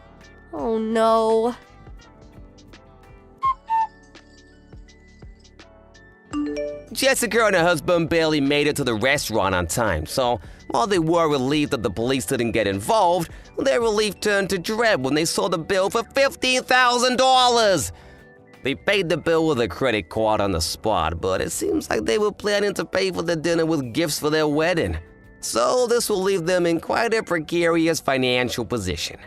Oh no. Jessica and her husband barely made it to the restaurant on time, so while they were relieved that the police didn't get involved, their relief turned to dread when they saw the bill for $15,000. They paid the bill with a credit card on the spot, but it seems like they were planning to pay for the dinner with gifts for their wedding. So this will leave them in quite a precarious financial position.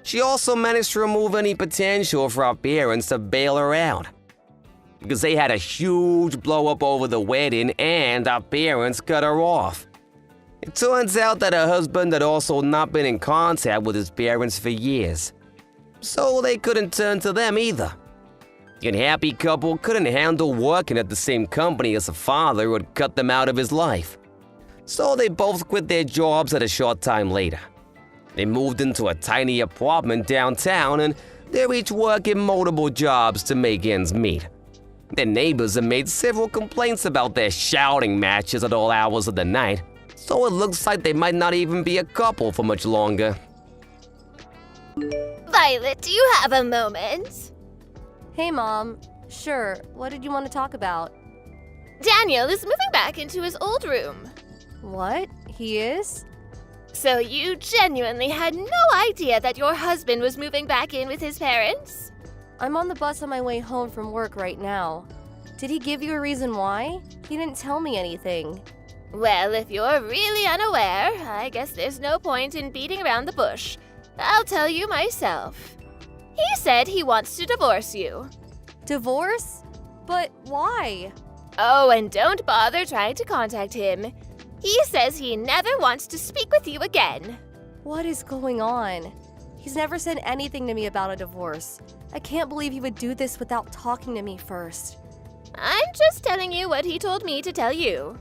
She also managed to remove any potential for our parents to bail her out, because they had a huge blow-up over the wedding and our parents cut her off. It turns out that her husband had also not been in contact with his parents for years, so they couldn't turn to them either. The unhappy couple couldn't handle working at the same company as a father who had cut them out of his life, so they both quit their jobs at a short time later. They moved into a tiny apartment downtown, and they're each working multiple jobs to make ends meet. Their neighbors have made several complaints about their shouting matches at all hours of the night, so it looks like they might not even be a couple for much longer. Violet, do you have a moment? Hey, Mom. Sure, what did you want to talk about? Daniel is moving back into his old room. What? He is? So you genuinely had no idea that your husband was moving back in with his parents? I'm on the bus on my way home from work right now. Did he give you a reason why? He didn't tell me anything. Well, if you're really unaware, I guess there's no point in beating around the bush. I'll tell you myself. He said he wants to divorce you. Divorce? But why? Oh, and don't bother trying to contact him. He says he never wants to speak with you again. What is going on? He's never said anything to me about a divorce. I can't believe he would do this without talking to me first. I'm just telling you what he told me to tell you.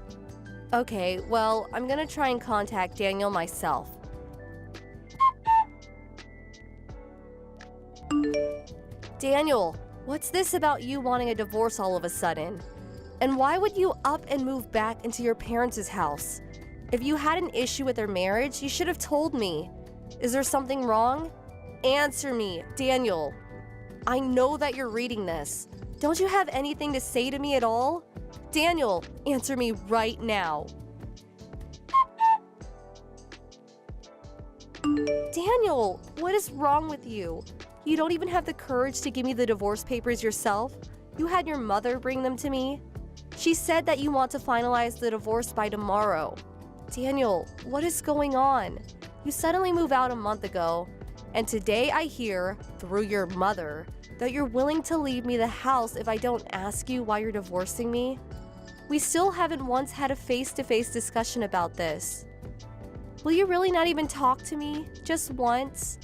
Okay, well, I'm gonna try and contact Daniel myself. Daniel, what's this about you wanting a divorce all of a sudden? And why would you up and move back into your parents' house? If you had an issue with their marriage, you should have told me. Is there something wrong? Answer me, Daniel. I know that you're reading this. Don't you have anything to say to me at all? Daniel, answer me right now. Daniel, what is wrong with you? You don't even have the courage to give me the divorce papers yourself? You had your mother bring them to me? She said that you want to finalize the divorce by tomorrow. Daniel, what is going on? You suddenly moved out a month ago, and today I hear, through your mother, that you're willing to leave me the house if I don't ask you why you're divorcing me? We still haven't once had a face-to-face discussion about this. Will you really not even talk to me? Just once?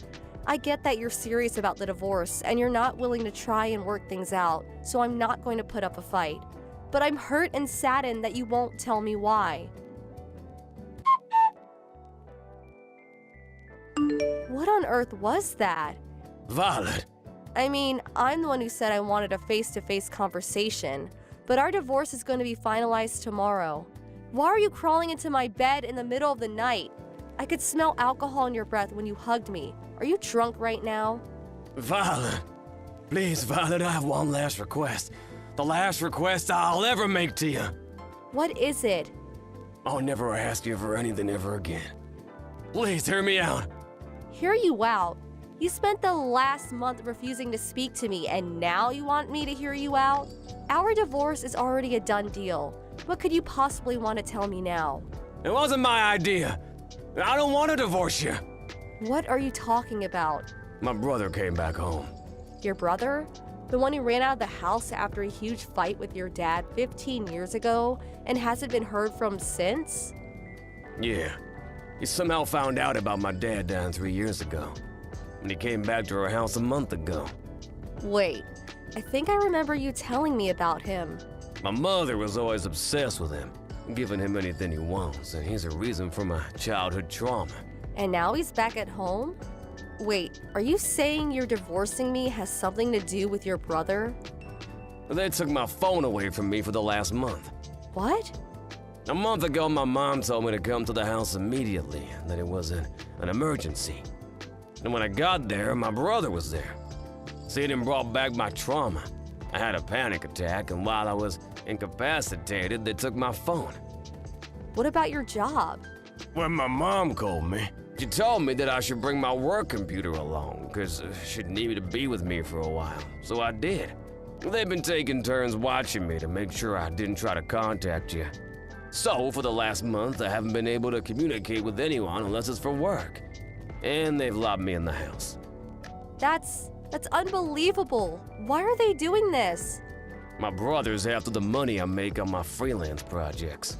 I get that you're serious about the divorce and you're not willing to try and work things out, so I'm not going to put up a fight. But I'm hurt and saddened that you won't tell me why. What on earth was that? Violet. I mean, I'm the one who said I wanted a face-to-face conversation, but our divorce is going to be finalized tomorrow. Why are you crawling into my bed in the middle of the night? I could smell alcohol in your breath when you hugged me. Are you drunk right now? Violet. Please, Violet, I have one last request. The last request I'll ever make to you. What is it? I'll never ask you for anything ever again. Please, hear me out. Hear you out? You spent the last month refusing to speak to me, and now you want me to hear you out? Our divorce is already a done deal. What could you possibly want to tell me now? It wasn't my idea. I don't want to divorce you. What are you talking about? My brother came back home. Your brother? The one who ran out of the house after a huge fight with your dad 15 years ago and hasn't been heard from since? Yeah. He somehow found out about my dad dying 3 years ago. And he came back to our house a month ago. Wait, I think I remember you telling me about him. My mother was always obsessed with him, giving him anything he wants, and he's a reason for my childhood trauma. And now he's back at home? Wait, are you saying you're divorcing me has something to do with your brother? They took my phone away from me for the last month. What? A month ago, my mom told me to come to the house immediately, that it was an emergency. And when I got there, my brother was there. Seeing him brought back my trauma. I had a panic attack, and while I was incapacitated, they took my phone. What about your job? When my mom called me, she told me that I should bring my work computer along, because she'd need me to be with me for a while, so I did. They've been taking turns watching me to make sure I didn't try to contact you. So, for the last month, I haven't been able to communicate with anyone unless it's for work. And they've locked me in the house. That's unbelievable. Why are they doing this? My brother's after the money I make on my freelance projects.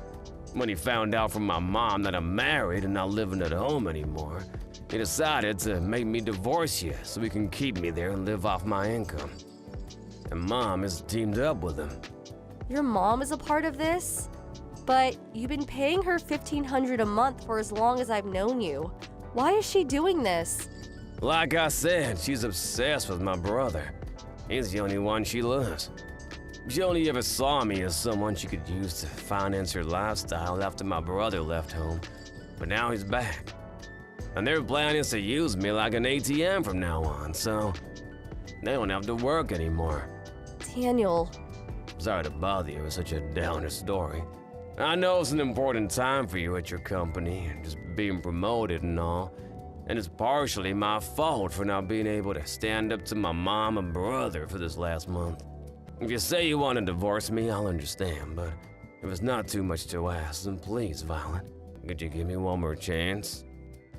When he found out from my mom that I'm married and not living at home anymore, he decided to make me divorce you so he can keep me there and live off my income. And Mom has teamed up with him. Your mom is a part of this? But you've been paying her $1,500 a month for as long as I've known you. Why is she doing this? Like I said, she's obsessed with my brother. He's the only one she loves. She only ever saw me as someone she could use to finance her lifestyle after my brother left home. But now he's back. And their plan is to use me like an ATM from now on, so they don't have to work anymore. Daniel. Sorry to bother you with such a downer story. I know it's an important time for you at your company, just being promoted and all. And it's partially my fault for not being able to stand up to my mom and brother for this last month. If you say you want to divorce me, I'll understand, but if it's not too much to ask, then please, Violet, could you give me one more chance?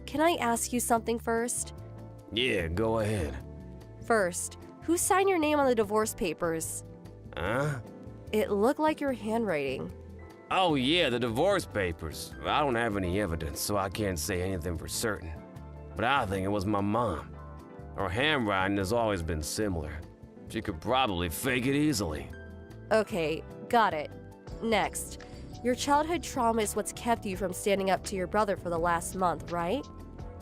Can I ask you something first? Yeah, go ahead. First, who signed your name on the divorce papers? Huh? It looked like your handwriting. Oh yeah, the divorce papers. I don't have any evidence, so I can't say anything for certain. But I think it was my mom. Her handwriting has always been similar. She could probably fake it easily. Okay, got it. Next, your childhood trauma is what's kept you from standing up to your brother for the last month, right?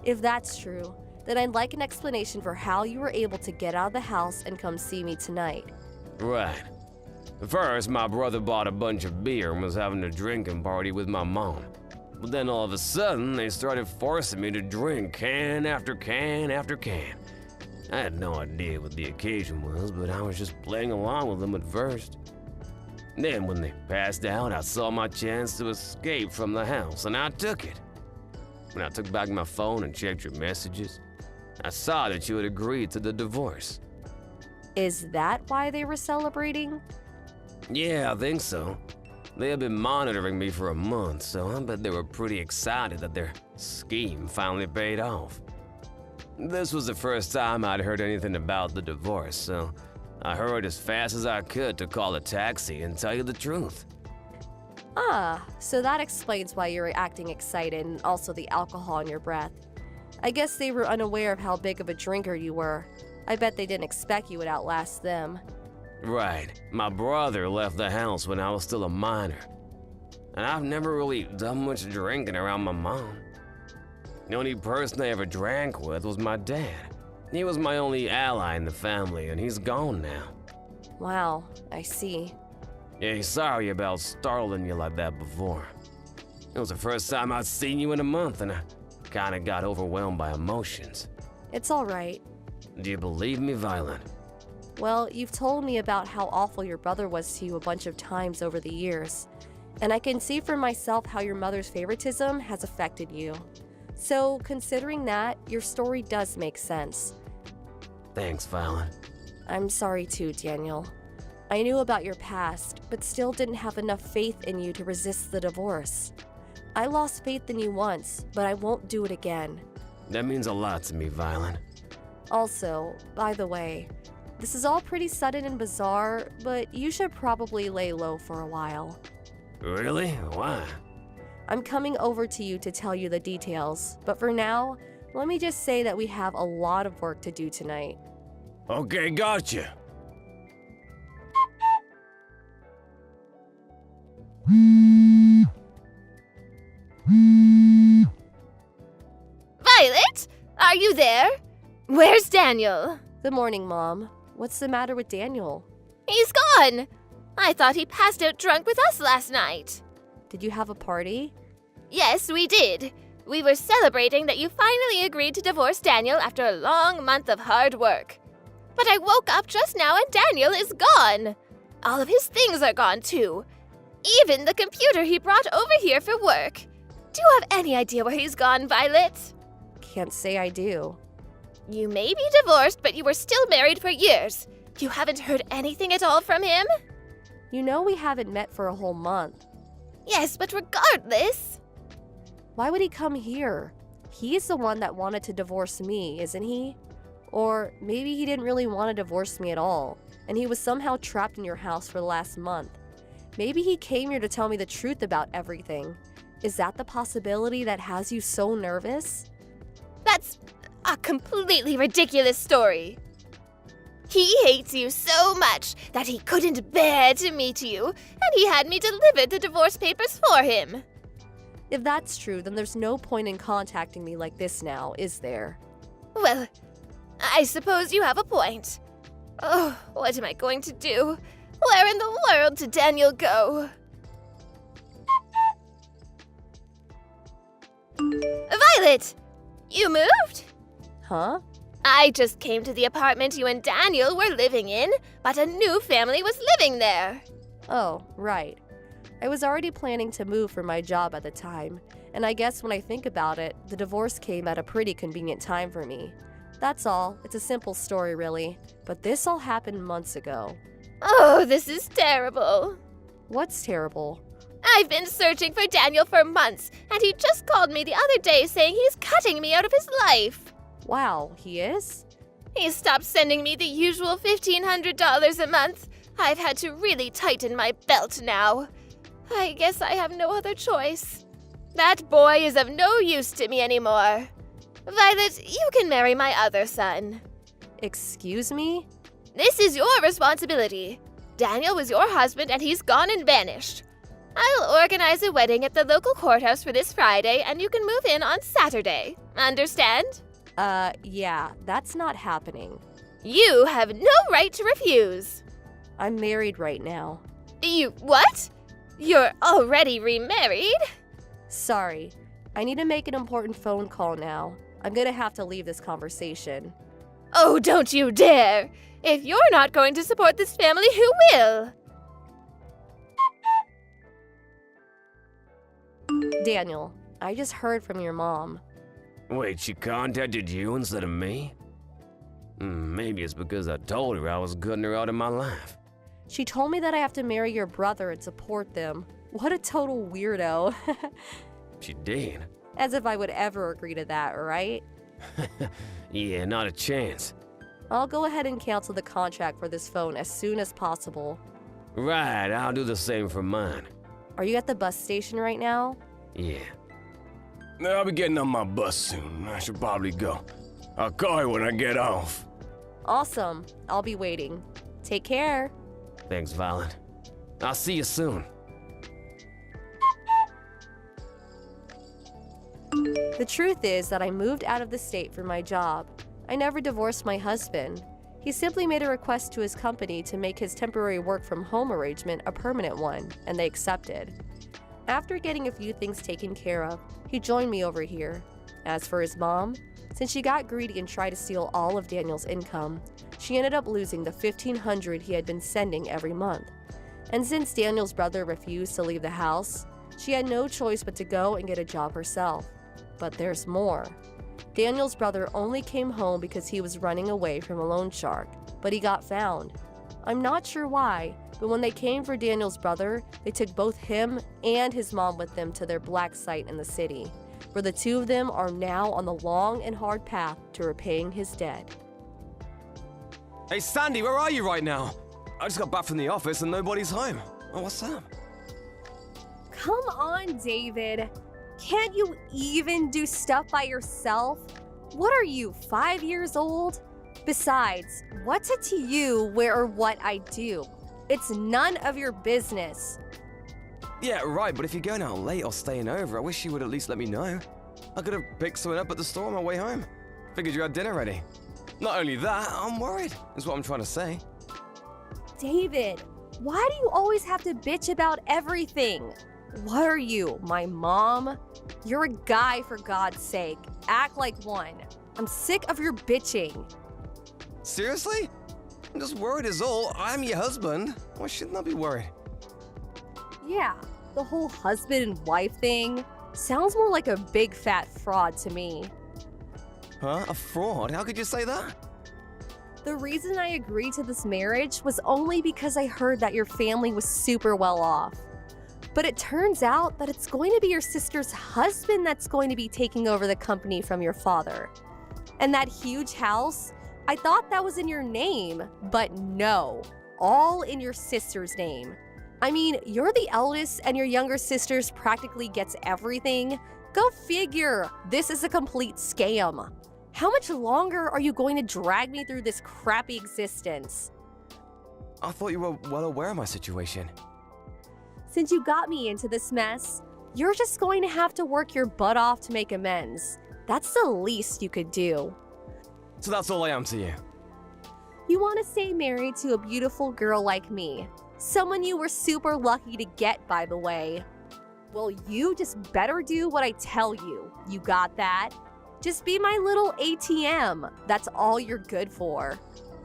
If that's true, then I'd like an explanation for how you were able to get out of the house and come see me tonight. Right. First, my brother bought a bunch of beer and was having a drinking party with my mom. But then all of a sudden, they started forcing me to drink can after can after can. I had no idea what the occasion was, but I was just playing along with them at first. Then when they passed out, I saw my chance to escape from the house, and I took it. When I took back my phone and checked your messages, I saw that you had agreed to the divorce. Is that why they were celebrating? Yeah, I think so. They had been monitoring me for a month, so I bet they were pretty excited that their scheme finally paid off. This was the first time I'd heard anything about the divorce, so I hurried as fast as I could to call a taxi and tell you the truth. Ah, so that explains why you were acting excited and also the alcohol in your breath. I guess they were unaware of how big of a drinker you were. I bet they didn't expect you would outlast them. Right. My brother left the house when I was still a minor. And I've never really done much drinking around my mom. The only person I ever drank with was my dad. He was my only ally in the family, and he's gone now. Wow, I see. Yeah, sorry about startling you like that before. It was the first time I'd seen you in a month, and I kinda got overwhelmed by emotions. It's all right. Do you believe me, Violet? Well, you've told me about how awful your brother was to you a bunch of times over the years, and I can see for myself how your mother's favoritism has affected you. So, considering that, your story does make sense. Thanks, Violet. I'm sorry too, Daniel. I knew about your past, but still didn't have enough faith in you to resist the divorce. I lost faith in you once, but I won't do it again. That means a lot to me, Violet. Also, by the way, this is all pretty sudden and bizarre, but you should probably lay low for a while. Really? Why? I'm coming over to you to tell you the details, but for now, let me just say that we have a lot of work to do tonight. Okay, gotcha. Violet? Are you there? Where's Daniel? Good morning, Mom. What's the matter with Daniel? He's gone! I thought he passed out drunk with us last night. Did you have a party? Yes, we did. We were celebrating that you finally agreed to divorce Daniel after a long month of hard work. But I woke up just now and Daniel is gone. All of his things are gone too. Even the computer he brought over here for work. Do you have any idea where he's gone, Violet? Can't say I do. You may be divorced, but you were still married for years. You haven't heard anything at all from him? You know we haven't met for a whole month. Yes, but regardless. Why would he come here? He's the one that wanted to divorce me, isn't he? Or maybe he didn't really want to divorce me at all, and he was somehow trapped in your house for the last month. Maybe he came here to tell me the truth about everything. Is that the possibility that has you so nervous? That's a completely ridiculous story. He hates you so much that he couldn't bear to meet you, and he had me deliver the divorce papers for him. If that's true, then there's no point in contacting me like this now, is there? Well, I suppose you have a point. Oh, what am I going to do? Where in the world did Daniel go? Violet! You moved? Huh? I just came to the apartment you and Daniel were living in, but a new family was living there. Oh, right. I was already planning to move for my job at the time, and I guess when I think about it, the divorce came at a pretty convenient time for me. That's all. It's a simple story, really. But this all happened months ago. Oh, this is terrible. What's terrible? I've been searching for Daniel for months, and he just called me the other day saying he's cutting me out of his life. Wow, he is? He stopped sending me the usual $1,500 a month. I've had to really tighten my belt now. I guess I have no other choice. That boy is of no use to me anymore. Violet, you can marry my other son. Excuse me? This is your responsibility. Daniel was your husband and he's gone and vanished. I'll organize a wedding at the local courthouse for this Friday and you can move in on Saturday. Understand? Yeah, that's not happening. You have no right to refuse. I'm married right now. You what? You're already remarried? Sorry, I need to make an important phone call now. I'm gonna have to leave this conversation. Oh, don't you dare! If you're not going to support this family, who will? Daniel, I just heard from your mom. Wait, she contacted you instead of me? Maybe it's because I told her I was cutting her out of my life. She told me that I have to marry your brother and support them. What a total weirdo. She did. As if I would ever agree to that, right? Yeah, not a chance. I'll go ahead and cancel the contract for this phone as soon as possible. Right, I'll do the same for mine. Are you at the bus station right now? Yeah. I'll be getting on my bus soon. I should probably go. I'll call you when I get off. Awesome. I'll be waiting. Take care. Thanks, Violet. I'll see you soon. The truth is that I moved out of the state for my job. I never divorced my husband. He simply made a request to his company to make his temporary work from home arrangement a permanent one, and they accepted. After getting a few things taken care of, he joined me over here. As for his mom, since she got greedy and tried to steal all of Daniel's income, she ended up losing the $1,500 he had been sending every month. And since Daniel's brother refused to leave the house, she had no choice but to go and get a job herself. But there's more. Daniel's brother only came home because he was running away from a loan shark, but he got found. I'm not sure why, but when they came for Daniel's brother, they took both him and his mom with them to their black site in the city, where the two of them are now on the long and hard path to repaying his debt. Hey, Sandy, where are you right now? I just got back from the office and nobody's home. Oh, what's up? Come on, David. Can't you even do stuff by yourself? What are you, 5 years old? Besides, what's it to you where or what I do? It's none of your business. Yeah, right, but if you're going out late or staying over, I wish you would at least let me know. I could have picked something up at the store on my way home. Figured you had dinner ready. Not only that, I'm worried, is what I'm trying to say. David, why do you always have to bitch about everything? What are you, my mom? You're a guy, for God's sake. Act like one. I'm sick of your bitching. Seriously? I'm just worried is all. I'm your husband. Why shouldn't I be worried? Yeah, the whole husband and wife thing sounds more like a big fat fraud to me. Huh? A fraud? How could you say that? The reason I agreed to this marriage was only because I heard that your family was super well off. But it turns out that it's going to be your sister's husband that's going to be taking over the company from your father. And that huge house, I thought that was in your name, but no, all in your sister's name. I mean, you're the eldest and your younger sister's practically gets everything. Go figure, this is a complete scam. How much longer are you going to drag me through this crappy existence? I thought you were well aware of my situation. Since you got me into this mess, you're just going to have to work your butt off to make amends. That's the least you could do. So that's all I am to you. You want to stay married to a beautiful girl like me. Someone you were super lucky to get, by the way. Well, you just better do what I tell you. You got that? Just be my little ATM. That's all you're good for.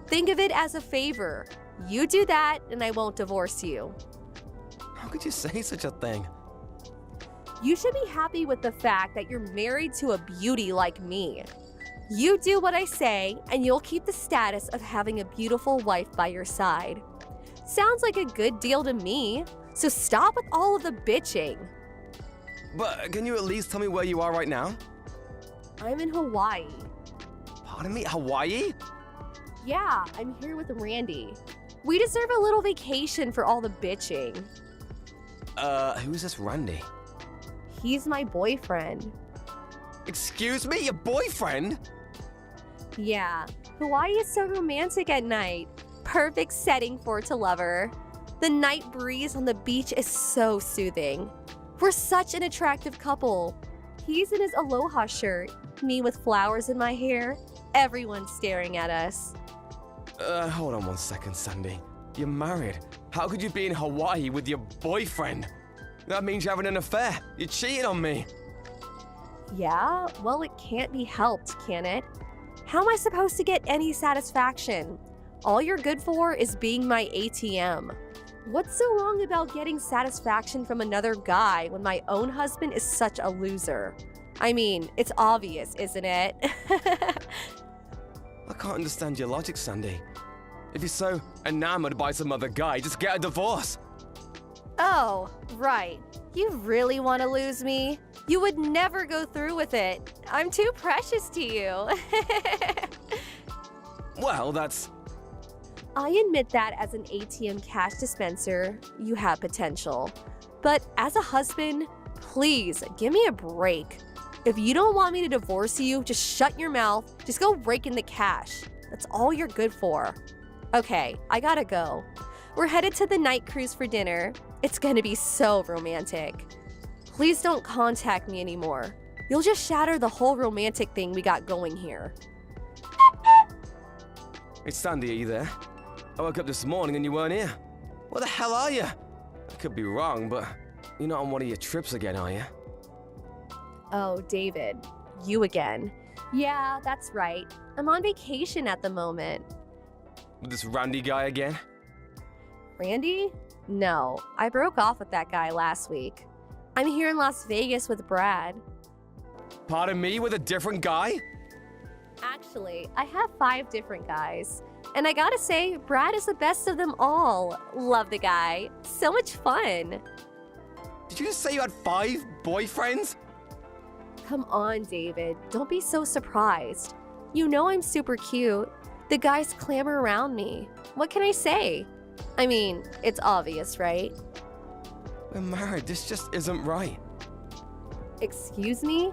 Think of it as a favor. You do that, and I won't divorce you. How could you say such a thing? You should be happy with the fact that you're married to a beauty like me. You do what I say, and you'll keep the status of having a beautiful wife by your side. Sounds like a good deal to me, so stop with all of the bitching. But can you at least tell me where you are right now? I'm in Hawaii. Pardon me? Hawaii? Yeah, I'm here with Randy. We deserve a little vacation for all the bitching. Who's this Randy? He's my boyfriend. Excuse me? Your boyfriend? Yeah, Hawaii is so romantic at night. Perfect setting for to lover. The night breeze on the beach is so soothing. We're such an attractive couple. He's in his aloha shirt, me with flowers in my hair. Everyone's staring at us. Hold on one second, Sandy. You're married. How could you be in Hawaii with your boyfriend? That means you're having an affair. You're cheating on me. Yeah, well, it can't be helped, can it? How am I supposed to get any satisfaction? All you're good for is being my ATM. What's so wrong about getting satisfaction from another guy when my own husband is such a loser? I mean, it's obvious, isn't it? I can't understand your logic, Sandy. If you're so enamored by some other guy, just get a divorce. Oh, right. You really want to lose me? You would never go through with it. I'm too precious to you. Well, that's... I admit that as an ATM cash dispenser, you have potential. But as a husband, please give me a break. If you don't want me to divorce you, just shut your mouth. Just go rake in the cash. That's all you're good for. Okay, I gotta go. We're headed to the night cruise for dinner. It's gonna be so romantic. Please don't contact me anymore. You'll just shatter the whole romantic thing we got going here. Hey, Sandy, are you there? I woke up this morning and you weren't here. Where the hell are you? I could be wrong, but you're not on one of your trips again, are you? Oh, David, you again. Yeah, that's right. I'm on vacation at the moment. With this Randy guy again? Randy? No, I broke off with that guy last week. I'm here in Las Vegas with Brad. Pardon me, with a different guy? Actually, I have 5 different guys. And I gotta say, Brad is the best of them all. Love the guy. So much fun. Did you just say you had 5 boyfriends? Come on, David. Don't be so surprised. You know I'm super cute. The guys clamor around me. What can I say? I mean, it's obvious, right? We're married. This just isn't right. Excuse me?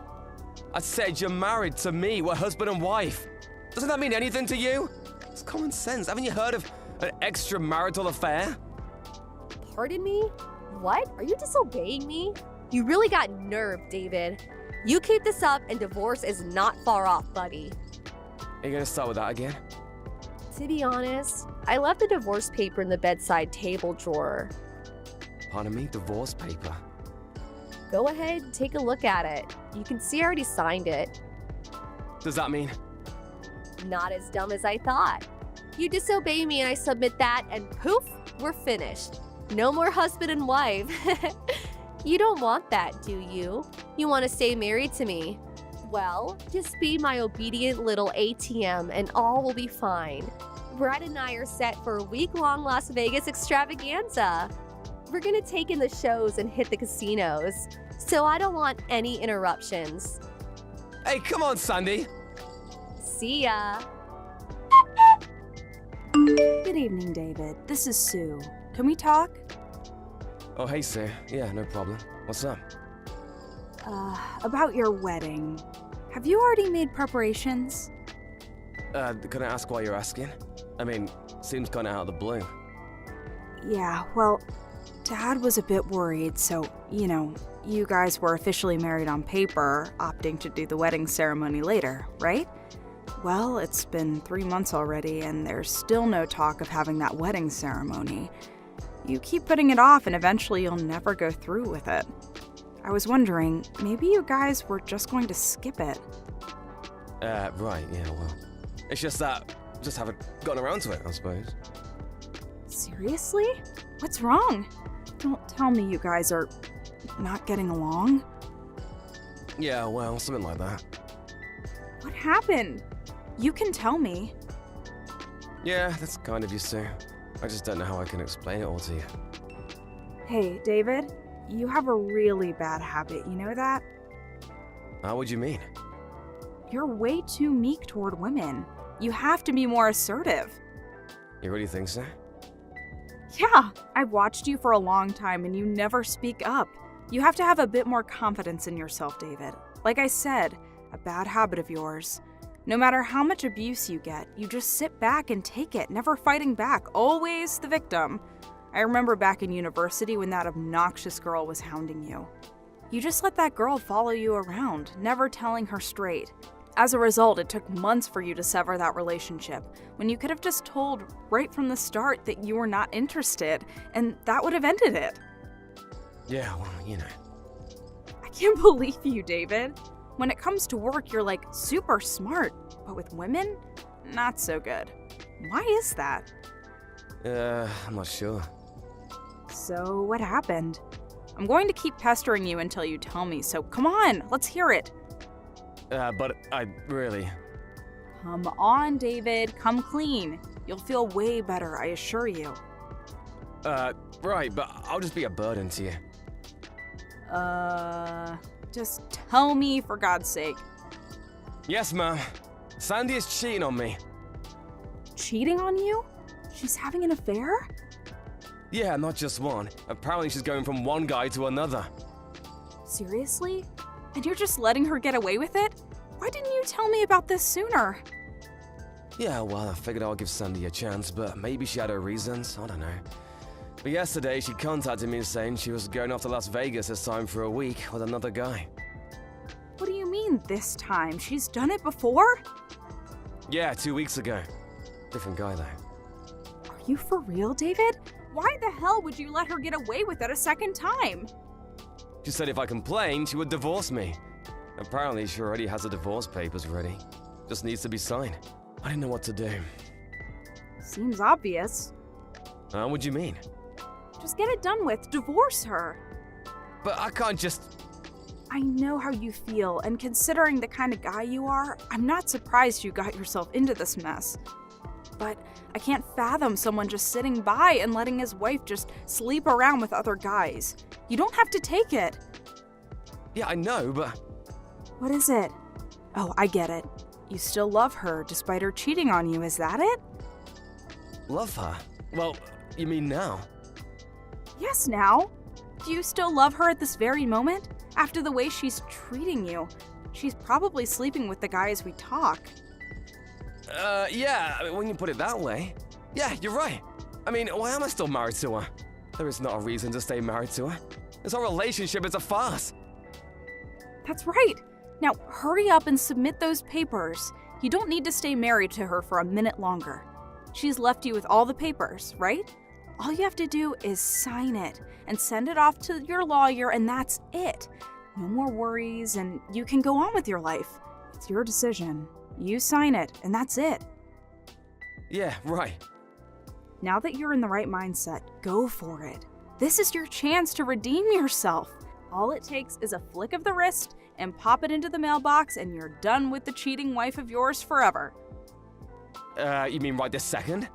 I said you're married to me. We're husband and wife. Doesn't that mean anything to you? It's common sense. Haven't you heard of an extramarital affair? Pardon me? What? Are you disobeying me? You really got nerve, David. You keep this up and divorce is not far off, buddy. you gonna start with that again? To be honest, I left the divorce paper in the bedside table drawer. Pardon me, divorce paper. Go ahead and take a look at it. You can see I already signed it. Does that mean? Not as dumb as I thought. You disobey me and I submit that, and poof, we're finished. No more husband and wife. You don't want that, do you? You want to stay married to me? Well, just be my obedient little ATM and all will be fine. Brad and I are set for a week-long Las Vegas extravaganza. We're gonna take in the shows and hit the casinos, so I don't want any interruptions. Hey, come on, Sandy. See ya. Good evening, David. This is Sue. Can we talk? Oh, hey, Sue. Yeah, no problem. What's up? About your wedding. Have you already made preparations? Can I ask why you're asking? I mean, seems kinda out of the blue. Yeah, well, Dad was a bit worried, so, you guys were officially married on paper, opting to do the wedding ceremony later, right? Well, it's been 3 months already, and there's still no talk of having that wedding ceremony. You keep putting it off, and eventually you'll never go through with it. I was wondering, maybe you guys were just going to skip it. Right, yeah, well. It's just that, just haven't gotten around to it, I suppose. Seriously? What's wrong? Don't tell me you guys are not getting along. Yeah, well, something like that. What happened? You can tell me. Yeah, that's kind of you, Sue. I just don't know how I can explain it all to you. Hey, David, you have a really bad habit, you know that? How would you mean? You're way too meek toward women. You have to be more assertive. You really think so? Yeah, I've watched you for a long time and you never speak up. You have to have a bit more confidence in yourself, David. Like I said, a bad habit of yours. No matter how much abuse you get, you just sit back and take it, never fighting back, always the victim. I remember back in university when that obnoxious girl was hounding you. You just let that girl follow you around, never telling her straight. As a result, it took months for you to sever that relationship, when you could have just told right from the start that you were not interested, and that would have ended it. Yeah, well, I can't believe you, David. When it comes to work, you're like super smart, but with women, not so good. Why is that? I'm not sure. So, what happened? I'm going to keep pestering you until you tell me, so come on, let's hear it. But I really... Come on, David, come clean. You'll feel way better, I assure you. Right, but I'll just be a burden to you. Just tell me for God's sake. Yes, ma'am. Sandy is cheating on me. Cheating on you? She's having an affair? Yeah, not just one. Apparently she's going from one guy to another. Seriously? And you're just letting her get away with it? Why didn't you tell me about this sooner? Yeah, well, I figured I'll give Sandy a chance, but maybe she had her reasons, I don't know. But yesterday, she contacted me saying she was going off to Las Vegas this time for a week with another guy. What do you mean, this time? She's done it before? Yeah, 2 weeks ago. Different guy, though. Are you for real, David? Why the hell would you let her get away with it a second time? She said if I complained, she would divorce me. Apparently, she already has the divorce papers ready. Just needs to be signed. I didn't know what to do. Seems obvious. What do you mean? Just get it done with. Divorce her. But I can't just... I know how you feel, and considering the kind of guy you are, I'm not surprised you got yourself into this mess. But I can't fathom someone just sitting by and letting his wife just sleep around with other guys. You don't have to take it. Yeah, I know, but... What is it? Oh, I get it. You still love her despite her cheating on you, is that it? Love her? Well, you mean now? Yes, now. Do you still love her at this very moment? After the way she's treating you, she's probably sleeping with the guy as we talk. Yeah, when you put it that way. Yeah, you're right. I mean, why am I still married to her? There is not a reason to stay married to her. This whole relationship is a farce. That's right. Now, hurry up and submit those papers. You don't need to stay married to her for a minute longer. She's left you with all the papers, right? All you have to do is sign it and send it off to your lawyer, and that's it. No more worries, and you can go on with your life. It's your decision. You sign it, and that's it. Yeah, right. Now that you're in the right mindset, go for it. This is your chance to redeem yourself. All it takes is a flick of the wrist and pop it into the mailbox, and you're done with the cheating wife of yours forever. You mean right this second?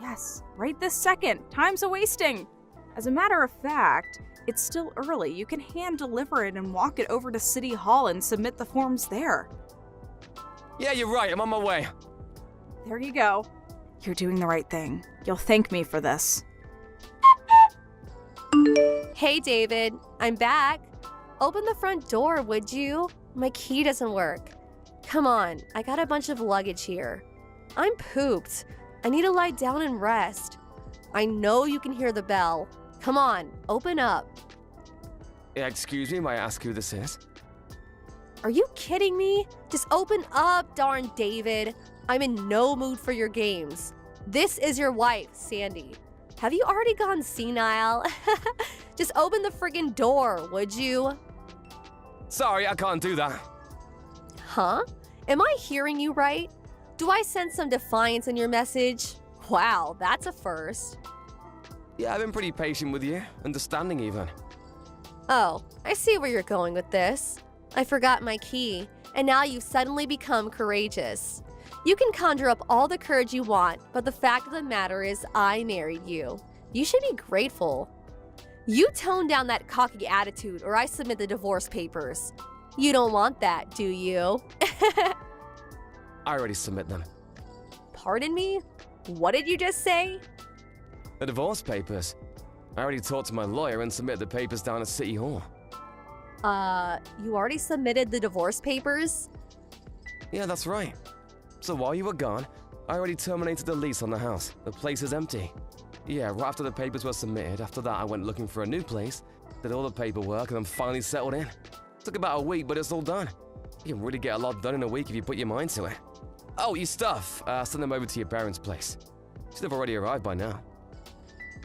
Yes, right this second. Time's a-wasting. As a matter of fact, it's still early. You can hand deliver it and walk it over to City Hall and submit the forms there. Yeah, you're right. I'm on my way. There you go. You're doing the right thing. You'll thank me for this. Hey, David, I'm back. Open the front door, would you? My key doesn't work. Come on, I got a bunch of luggage here. I'm pooped. I need to lie down and rest. I know you can hear the bell. Come on, open up. Yeah, excuse me, may I ask who this is? Are you kidding me? Just open up, darn David. I'm in no mood for your games. This is your wife, Sandy. Have you already gone senile? Just open the friggin' door, would you? Sorry, I can't do that. Huh? Am I hearing you right? Do I sense some defiance in your message? Wow, that's a first. Yeah, I've been pretty patient with you, understanding even. Oh, I see where you're going with this. I forgot my key, and now you've suddenly become courageous. You can conjure up all the courage you want, but the fact of the matter is I married you. You should be grateful. You tone down that cocky attitude or I submit the divorce papers. You don't want that, do you? I already submit them. Pardon me? What did you just say? The divorce papers. I already talked to my lawyer and submitted the papers down at City Hall. You already submitted the divorce papers? Yeah, that's right. So while you were gone, I already terminated the lease on the house. The place is empty. Yeah, right after the papers were submitted, after that I went looking for a new place, did all the paperwork, and I'm finally settled in. Took about a week, but it's all done. You can really get a lot done in a week if you put your mind to it. Oh, your stuff. Send them over to your parents' place. Should have already arrived by now.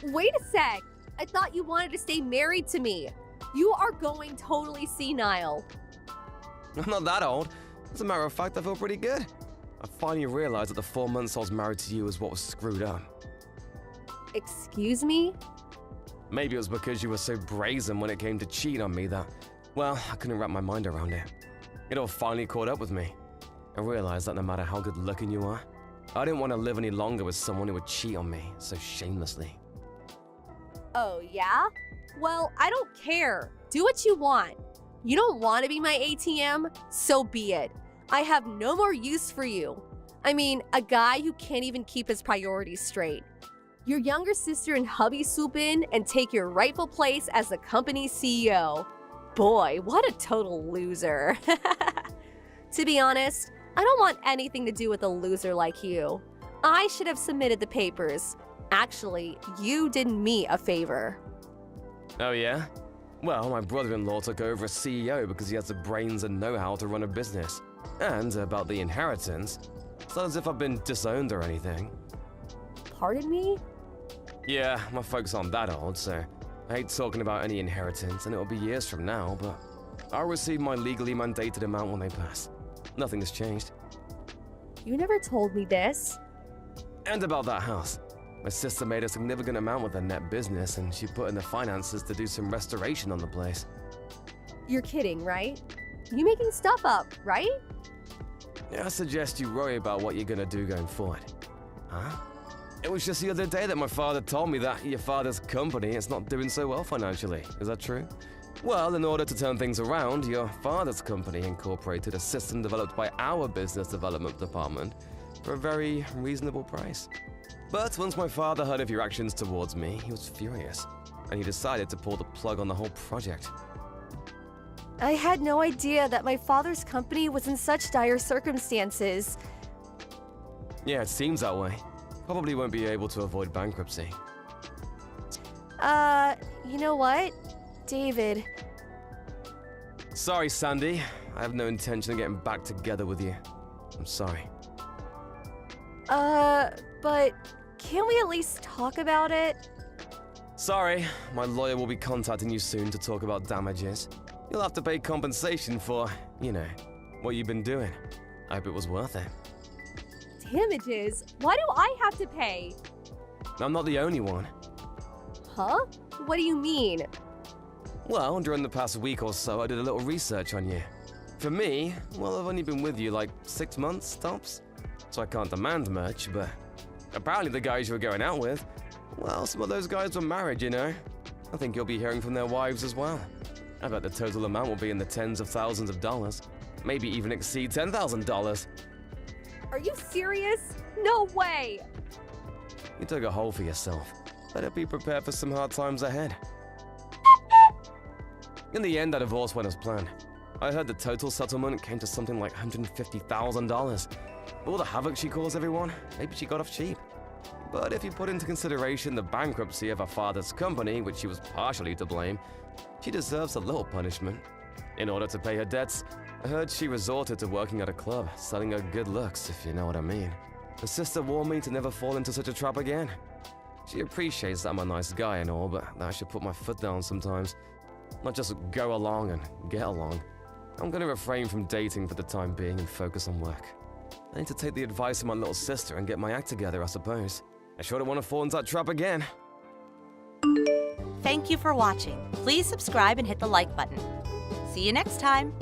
Wait a sec. I thought you wanted to stay married to me. You are going totally senile. I'm not that old. As a matter of fact, I feel pretty good. I finally realized that the 4 months I was married to you was what was screwed up. Excuse me? Maybe it was because you were so brazen when it came to cheat on me that, well, I couldn't wrap my mind around it. It all finally caught up with me. I realized that no matter how good looking you are, I didn't want to live any longer with someone who would cheat on me so shamelessly. Oh, yeah? Well, I don't care. Do what you want. You don't want to be my ATM? So be it. I have no more use for you. I mean, a guy who can't even keep his priorities straight. Your younger sister and hubby swoop in and take your rightful place as the company's CEO. Boy, what a total loser. To be honest, I don't want anything to do with a loser like you. I should have submitted the papers. Actually, you did me a favor. Oh yeah? Well, my brother-in-law took over as CEO because he has the brains and know-how to run a business. And about the inheritance, it's not as if I've been disowned or anything. Pardon me? Yeah, my folks aren't that old, so I hate talking about any inheritance, and it'll be years from now, but I'll receive my legally mandated amount when they pass. Nothing has changed. You never told me this. And about that house. My sister made a significant amount with her net business, and she put in the finances to do some restoration on the place. You're kidding, right? You making stuff up, right? Yeah, I suggest you worry about what you're gonna do going forward. Huh? It was just the other day that my father told me that your father's company is not doing so well financially. Is that true? Well, in order to turn things around, your father's company incorporated a system developed by our business development department for a very reasonable price. But once my father heard of your actions towards me, he was furious, and he decided to pull the plug on the whole project. I had no idea that my father's company was in such dire circumstances. Yeah, it seems that way. Probably won't be able to avoid bankruptcy. You know what? David. Sorry, Sandy. I have no intention of getting back together with you. I'm sorry. But can't we at least talk about it? Sorry, my lawyer will be contacting you soon to talk about damages. You'll have to pay compensation for, what you've been doing. I hope it was worth it. Damages? Why do I have to pay? I'm not the only one. Huh? What do you mean? Well, during the past week or so, I did a little research on you. For me, well, I've only been with you like 6 months, tops. So I can't demand much, but apparently the guys you were going out with, well, some of those guys were married, I think you'll be hearing from their wives as well. I bet the total amount will be in the tens of thousands of dollars. Maybe even exceed $10,000. Are you serious? No way! You dug a hole for yourself. Better be prepared for some hard times ahead. In the end, that divorce went as planned. I heard the total settlement came to something like $150,000. All the havoc she caused everyone, maybe she got off cheap. But if you put into consideration the bankruptcy of her father's company, which she was partially to blame, she deserves a little punishment. In order to pay her debts, I heard she resorted to working at a club, selling her good looks, if you know what I mean. Her sister warned me to never fall into such a trap again. She appreciates that I'm a nice guy and all, but that I should put my foot down sometimes. Not just go along and get along. I'm gonna refrain from dating for the time being and focus on work. I need to take the advice of my little sister and get my act together, I suppose. I sure don't want to fall into that trap again. Thank you for watching. Please subscribe and hit the like button. See you next time.